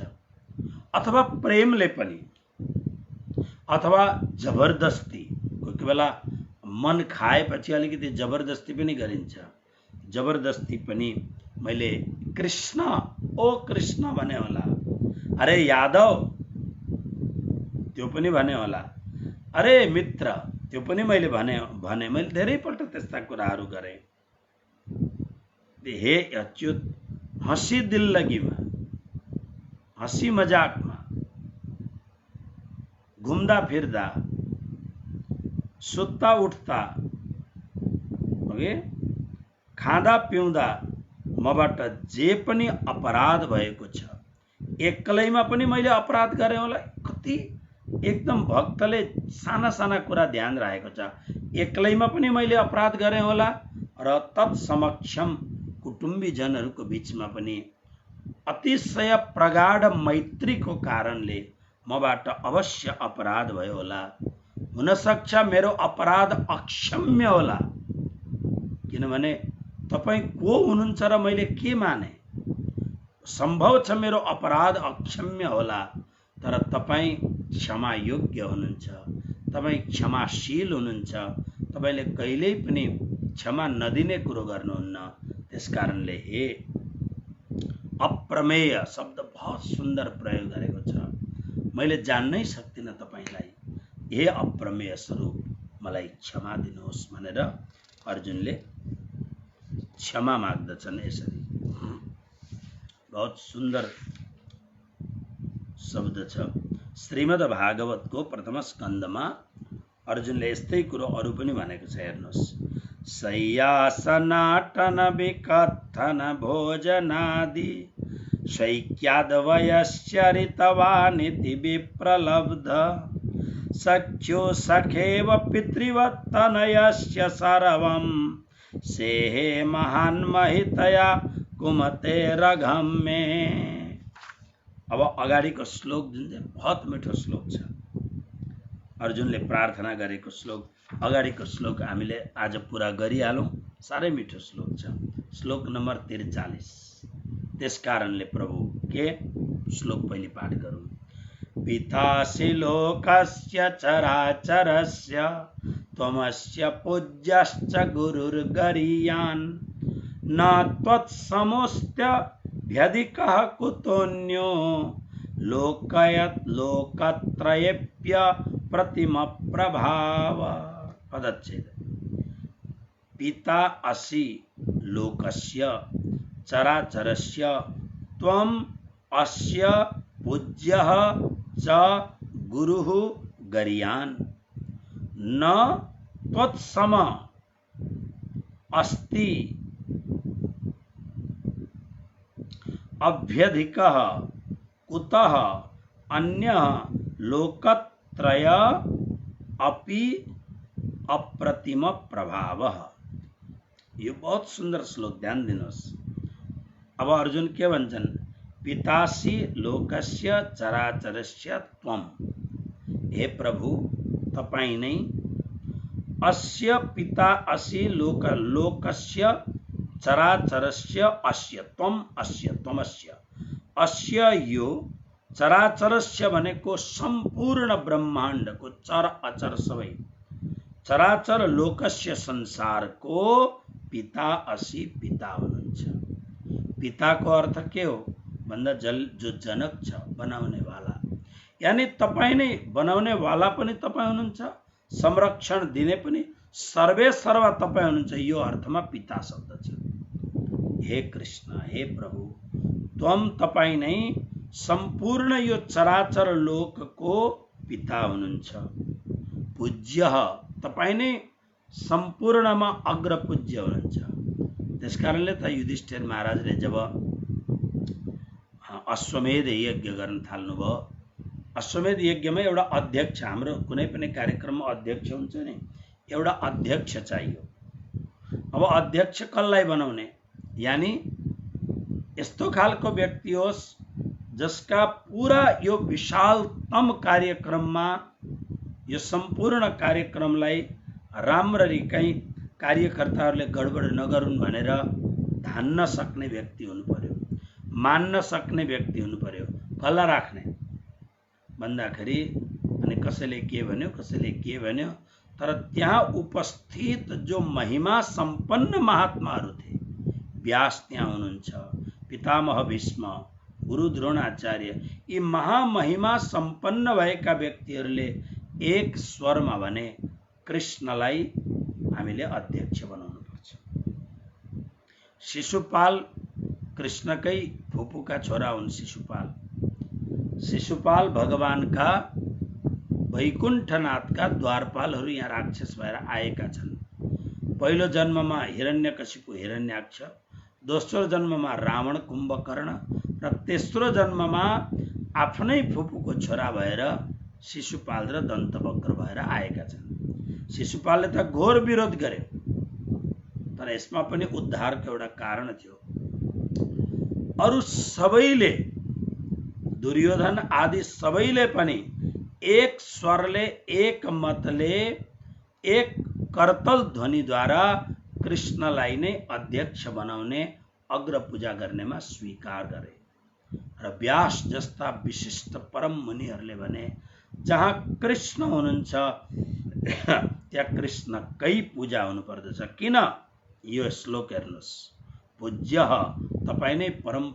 अथवा प्रेमले पनि, अथवा जबरदस्ती, कोही बेला मन खाएपछि अलिकति जबरदस्ती पनि गरिन्छ। जबरदस्ती पनि मैले कृष्ण, ओ कृष्ण भने होला, अरे यादव त्यो पनि भने होला, अरे मित्र त्यो पनि मैले भने मैले धेरैपल्ट त्यस्ता कुराहरू गरेँ। हे अच्युत, हँसी दिल्लगीमा, हँसी मजाकमा, घुम्दा फिर्दा, सुत्ता उठ्दा, खाँदा पिउँदा मबाट जे पनि अपराध भएको छ, एक्लैमा पनि मैले अपराध गरेँ होला। कति एकदम भक्तले साना साना कुरा ध्यान राखेको छ। एक्लैमा पनि मैले अपराध गरेँ होला र तत्समक्षम कुटुम्बीजनहरूको बिचमा पनि अतिशय प्रगाढ मैत्रीको कारणले मबाट अवश्य अपराध भयो होला। हुनसक्छ मेरो अपराध अक्षम्य होला, किनभने तपाईँ को हुनुहुन्छ र मैले के माने। सम्भव छ मेरो अपराध अक्षम्य होला, तर तपाईँ क्षमा योग्य हुनुहुन्छ, तपाईँ क्षमाशील हुनुहुन्छ, तपाईँले कहिल्यै पनि क्षमा नदिने कुरो गर्नुहुन्न। त्यसकारणले हे अप्रमेय शब्द बहुत सुन्दर प्रयोग गरेको छ। मैले जान्नै सक्दिनँ तपाईँलाई, हे अप्रमेय स्वरूप मलाई क्षमा दिनुहोस् भनेर अर्जुनले क्षमा माग्दछन्। यसरी बहुत सुन्दर शब्द छ। श्रीमद् भागवतको प्रथम स्कन्धमा अर्जुनले यस्तै कुरो अरू पनि भनेको छ। हेर्नुहोस्, शय्यासनाटन विकथन भोजनादि शैक्याद्वयश्चरितवानिति विप्रलब्ध सख्यो सखेव पितृवत्तनयस्य सर्वं सेहे महान् महितया कुमते रघम में। अब अगाडिको श्लोक जुन चाहिँ बहुत मिठो श्लोक छ, अर्जुनले प्रार्थना गरेको श्लोक, अगाडिको श्लोक हामीले आज पुरा गरिहालौँ। साह्रै मिठो श्लोक छ, श्लोक नम्बर 43। त्यसकारणले प्रभु के श्लोक पहिले पाठ गरौँ। पितासि लोकस्य चराचरस्य त्वमस्य पूज्यश्च गुरुर्गरीयान् न त्वत्समोऽस्त्यभ्यधिकः कुतोऽन्यो लोकयत् लोकत्रयेभ्य प्रतिम प्रभाव। पदच्छेद। पिता असि लोकस्य चराचरस्य त्वम् अस्य पूज्यः च गुरुः गरियान् न त्वत्सम अस्ति अभ्यधिकः कुतः अन्यः लोकत्रय अपि अप्रतिम प्रभावः। ये बहुत सुंदर श्लोक, ध्यान दिनुहोस्। अब अर्जुन के भन्छन्, पितासी लोकस्य चराचरस्य त्वम, हे प्रभु तपाई नै अस्य पिता असि लोकस्य चराचरस्य अस्य त्वम अस्य त्वमस्य अस्य यो चराचरस्य भनेको सम्पूर्ण ब्रह्माण्डको चर अचर सबै चराचर लोकस्य संसारको पिता असि पिता हुनुहुन्छ। पिताको अर्थ के हो भन्दा जो जनक छ, बनाउने वाला, यानी तपाई नै बनाउने वाला पनि तपाई हुनुहुन्छ, संरक्षण दिने पनि सर्वे सर्व तपाई हुनुहुन्छ। यो अर्थमा पिता शब्द छ। हे कृष्ण, हे प्रभु, त्वम तपाई नै सम्पूर्ण यो चराचर लोकको पिता हुनुहुन्छ। पूज्य, तपाई नै सम्पूर्णमा अग्र पूज्य हुनुहुन्छ। त्यसकारणले त युधिष्ठिर महाराजले जब अश्वमेध यज्ञ गर्न थाल्नुभयो, अश्वमेध यज्ञमा एउटा अध्यक्ष, हाम्रो कुनै पनि कार्यक्रममा अध्यक्ष हुन्छ नि, एउटा अध्यक्ष चाहियो। अब अध्यक्ष कसलाई बनाउने, यानी यस्तो खालको व्यक्ति होस् जसका पूरा यो विशालतम कार्यक्रममा यो सम्पूर्ण कार्यक्रमलाई राम्ररी कहीं कार्यकर्ताहरूले गडबड नगरून् भनेर धान्न सक्ने व्यक्ति हुनु पर्यो, मान्न सक्ने व्यक्ति हुनु पर्यो। कसलाई राख्ने भन्दाखेरि, अनि कसैले के भन्यो कसैले के भन्यो, तर त्यहाँ उपस्थित जो महिमा सम्पन्न महात्माहरू थिए, व्यास त्यहाँ हुनुहुन्छ, पितामह भीष्म, गुरु द्रोणाचार्य, यी महामहिमा सम्पन्न भएका व्यक्तिहरूले एक स्वरमा भने कृष्णलाई हामीले अध्यक्ष बनाउनु पर्छ। शिशुपाल कृष्णकै फुपूका छोरा हुन्। शिशुपाल भगवानका वैकुण्ठनाथका द्वारपालहरू यहाँ राक्षस भएर आएका छन्। पहिलो जन्ममा हिरण्यकशिपु हिरण्याक्ष, दोस्रो जन्ममा रावण कुम्भकर्ण र तेस्रो जन्ममा आफ्नै फुपूको छोरा भएर शिशुपाल र दन्तवक्र भएर आएका छन्। शिशुपालले त घोर विरोध गर्यो, तर यसमा पनि उद्धारको एउटा कारण थियो। अरु सबैले, दुर्योधन आदि सबैले पनि एक स्वरले, एक मतले, एक करतल ध्वनिद्वारा कृष्णलाई नै अध्यक्ष बनाउने, अग्र पूजा गर्नेमा स्वीकार गरे। र व्यास जस्ता विशिष्ट परम मुनिहरूले भने जहाँ कृष्ण हुनुहुन्छ त्यहाँ कृष्णकै पूजा हुनु पर्दछ। किन? यो श्लोक हेर्नुहोस्, पूज्य, तपाई नै परम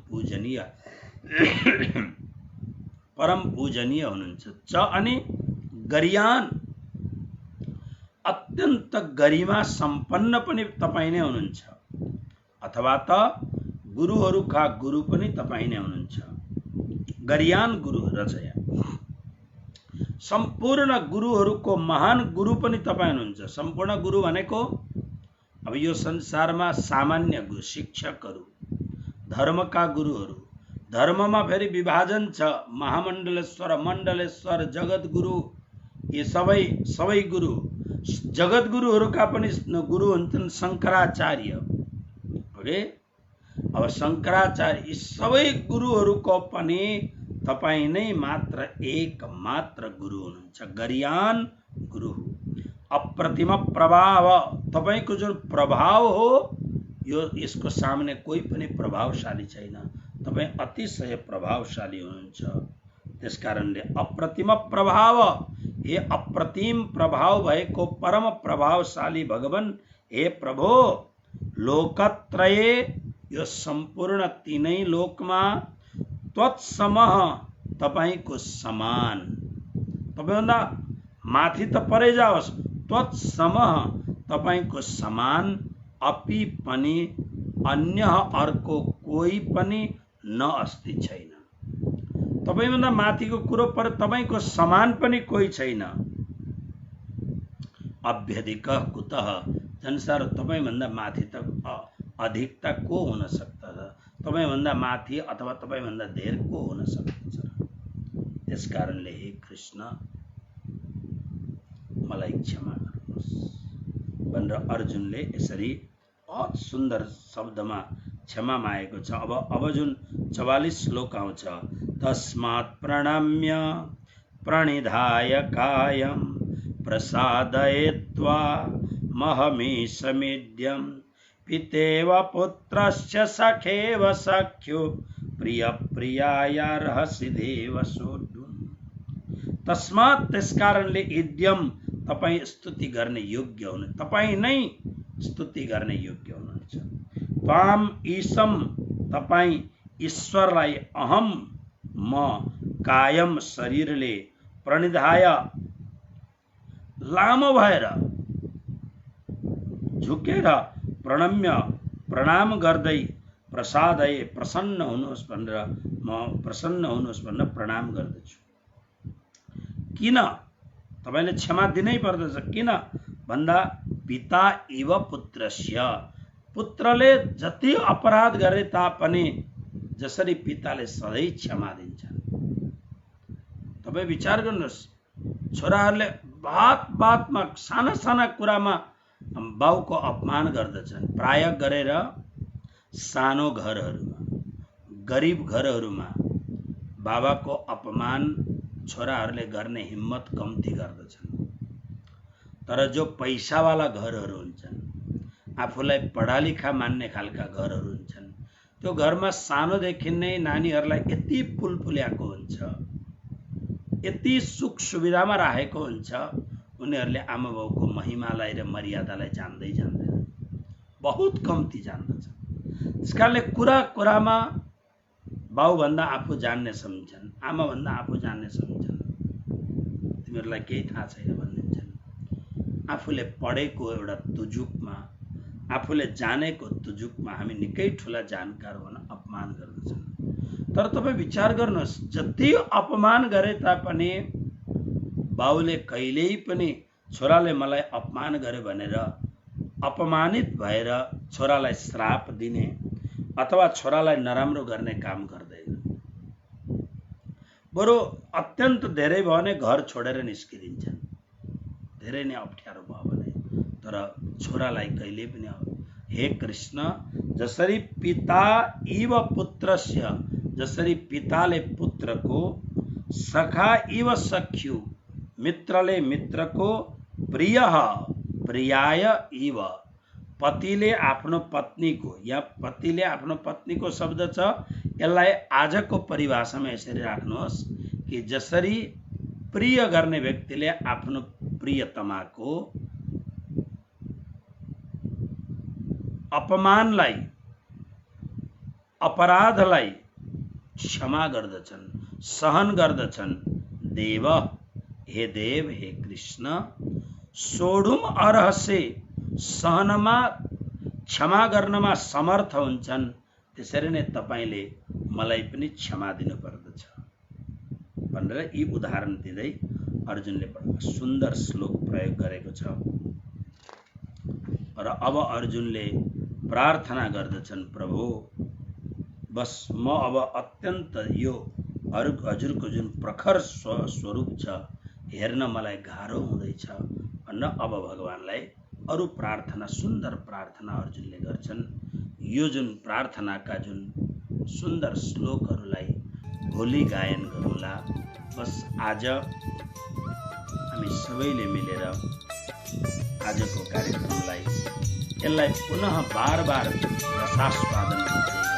पूजनीय हुनुहुन्छ। च अनि गरियान, अत्यन्त गरिमा सम्पन्न पनि तपाई नै हुनुहुन्छ, अथवा त गुरुहरूका गुरु पनि तपाई नै हुनुहुन्छ। गरियान गुरु रचया, सम्पूर्ण गुरुहरूको महान गुरु पनि तपाई हुनुहुन्छ। सम्पूर्ण गुरु भनेको अब यो संसारमा सामान्य गुरु, शिक्षकहरू, धर्मका गुरुहरू, धर्ममा फेरि विभाजन छ, महामण्डलेश्वर, मण्डलेश्वर, जगत गुरु, ये सबै गुरु। जगत गुरुहरूका पनि गुरु हुन्छन् शंकराचार्य। ओके, अब शंकराचार्य, यी सबै गुरुहरूको पनि तपाई नै मात्र एक मात्र गुरु हुनुहुन्छ। गरियान गुरु, अप्रतिम प्रभाव, तपाईको जुन प्रभाव हो यो यसको सामने कोही पनि प्रभावशाली छैन, तपाई अतिशय प्रभावशाली हुनुहुन्छ। त्यसकारणले अप्रतिम प्रभाव, हे अप्रतिम प्रभाव भएको परम प्रभावशाली भगवान, हे प्रभु, लोकत्रये, यो सम्पूर्ण तीनै लोकमा, त्वत्समः, तपाईको समान, तपाईभन्दा माथि त परै जाओस्, त्वत्समः, तपाईको समान अपि पनि अन्य अर्को कोही पनि न अस्ति छैन। तपाईभन्दा माथिको कुरो पर तपाईको समान पनि कोही छैन। अभ्यधिक कुतः जन्सार तपाईभन्दा माथि त अधिकता को हुन सक्दछ? तपाईभन्दा माथि अथवा तपाईभन्दा धेर को हुन सक्दछ? त्यसकारणले हे कृष्ण मलाई क्षमा गर्नुहोस् भनेर अर्जुनले यसरी बहुत सुन्दर शब्दमा क्षमा मागेको छ। अब जुन 44 श्लोक आउँछ, तस्मात् प्रणम्य प्रणिधाय कायं प्रसादयित्वा महमीशमिद्यं पितेव पुत्रस्य सखेव सख्यो प्रियप्रियायार्हसि देव सोढुम्। तस्मात् त्यसकारणले इद्यम तपाई स्तुति गर्ने योग्य हुनु, तपाई नै स्तुति गर्ने योग्य हुनुहुन्छ। त्वाम ईशम तपाई ईश्वरलाई अहम म कायम शरीरले प्रणिधाय लामो भएर झुकेर प्रणम्य प्रणाम गर्दै प्रसादय प्रसन्न हुनुहोस् भनेर म प्रसन्न हुनुहोस् भनेर प्रणाम गर्दछु। किन तपाईले क्षमा दिनै पर्दछ? किन भन्दा पिता इव पुत्रस्य, पुत्रले जति अपराध गरे तापनि जसरी पिताले सधैँ क्षमा दिन्छन्। तपाई विचार गर्नुहोस्, छोराहरूले बातमा साना कुरामा बाउको अपमान गर्दछन्। प्राय गरेर सानो घरहरूमा, गरिब घरहरूमा बाबाको अपमान छोराहरूले गर्ने हिम्मत कम्ती गर्दछन्। तर जो पैसावाला घरहरू हुन्छन्, आफूलाई पढालिखा मान्ने खालका घरहरू हुन्छन्, त्यो घरमा सानोदेखि नै नानीहरूलाई यति पुलपुल्याएको हुन्छ, यति सुख सुविधामा राखेको हुन्छ, उनीहरूले आमा बाउको महिमालाई र मर्यादालाई जान्दै जान्दैन, बहुत कम्ती जान्दछ। त्यसकारणले कुरामा बाउभन्दा आफू जान्ने सम्झन्छन्, आमाभन्दा आफू जान्ने सम्झन्छन्। तिमीहरूलाई केही थाहा छैन भनिदिन्छन्। आफूले पढेको एउटा तुजुकमा, आफूले जानेको तुजुकमा हामी निकै ठुला जानकार भन अपमान गर्दछन्। तर तपाईँ विचार गर्नुहोस्, जति अपमान गरे तापनि बाउले कहिल्यै पनि छोराले मलाई अपमान गर्यो भनेर अपमानित भएर छोरालाई श्राप दिने अथवा छोरालाई नराम्रो गर्ने काम गर्दैन। बरु अत्यन्त धेरै भयो भने घर छोडेर निस्किदिन्छन्, धेरै नै अप्ठ्यारो भयो भने। तर छोरालाई कहिले पनि हे कृष्ण, जसरी पिता इव पुत्रस्य, जसरी पिताले पुत्रको, सखा इव सख्यु मित्रले मित्रको, प्रिय प्रियाय इव पतिले आफ्नो पत्नीको, या पतिले आफ्नो पत्नीको शब्द छ, यसलाई आजको परिभाषामा यसरी राख्नुहोस् कि जसरी प्रिय गर्ने व्यक्तिले आफ्नो प्रियतमाको अपमानलाई, अपराधलाई क्षमा गर्दछन्, सहन गर्दछन्। देव हे देव, हे कृष्ण, सोढुम अर्हसे सहनमा, क्षमा गर्नमा समर्थ हुन्छन्। त्यसरी नै तपाईले मलाई पनि क्षमा दिनु पर्दछ भनेर यी उदाहरण दिँदै अर्जुनले बडा सुन्दर श्लोक प्रयोग गरेको छ। र अब अर्जुनले प्रार्थना गर्दछन्, प्रभु बस म अब अत्यन्त यो हजुरको जुन प्रखर स्वरूप छ हेर्न मलाई गाह्रो हुँदैछ भनेर अब भगवानलाई अरु प्रार्थना, सुन्दर प्रार्थना अर्जुनले गर्छन्। यो जुन प्रार्थनाका जुन सुन्दर श्लोकहरूलाई भोलि गायन गरौँला। बस आज हामी सबैले मिलेर आजको कार्यक्रमलाई यसलाई पुनः बार रसास्वादन गर्दै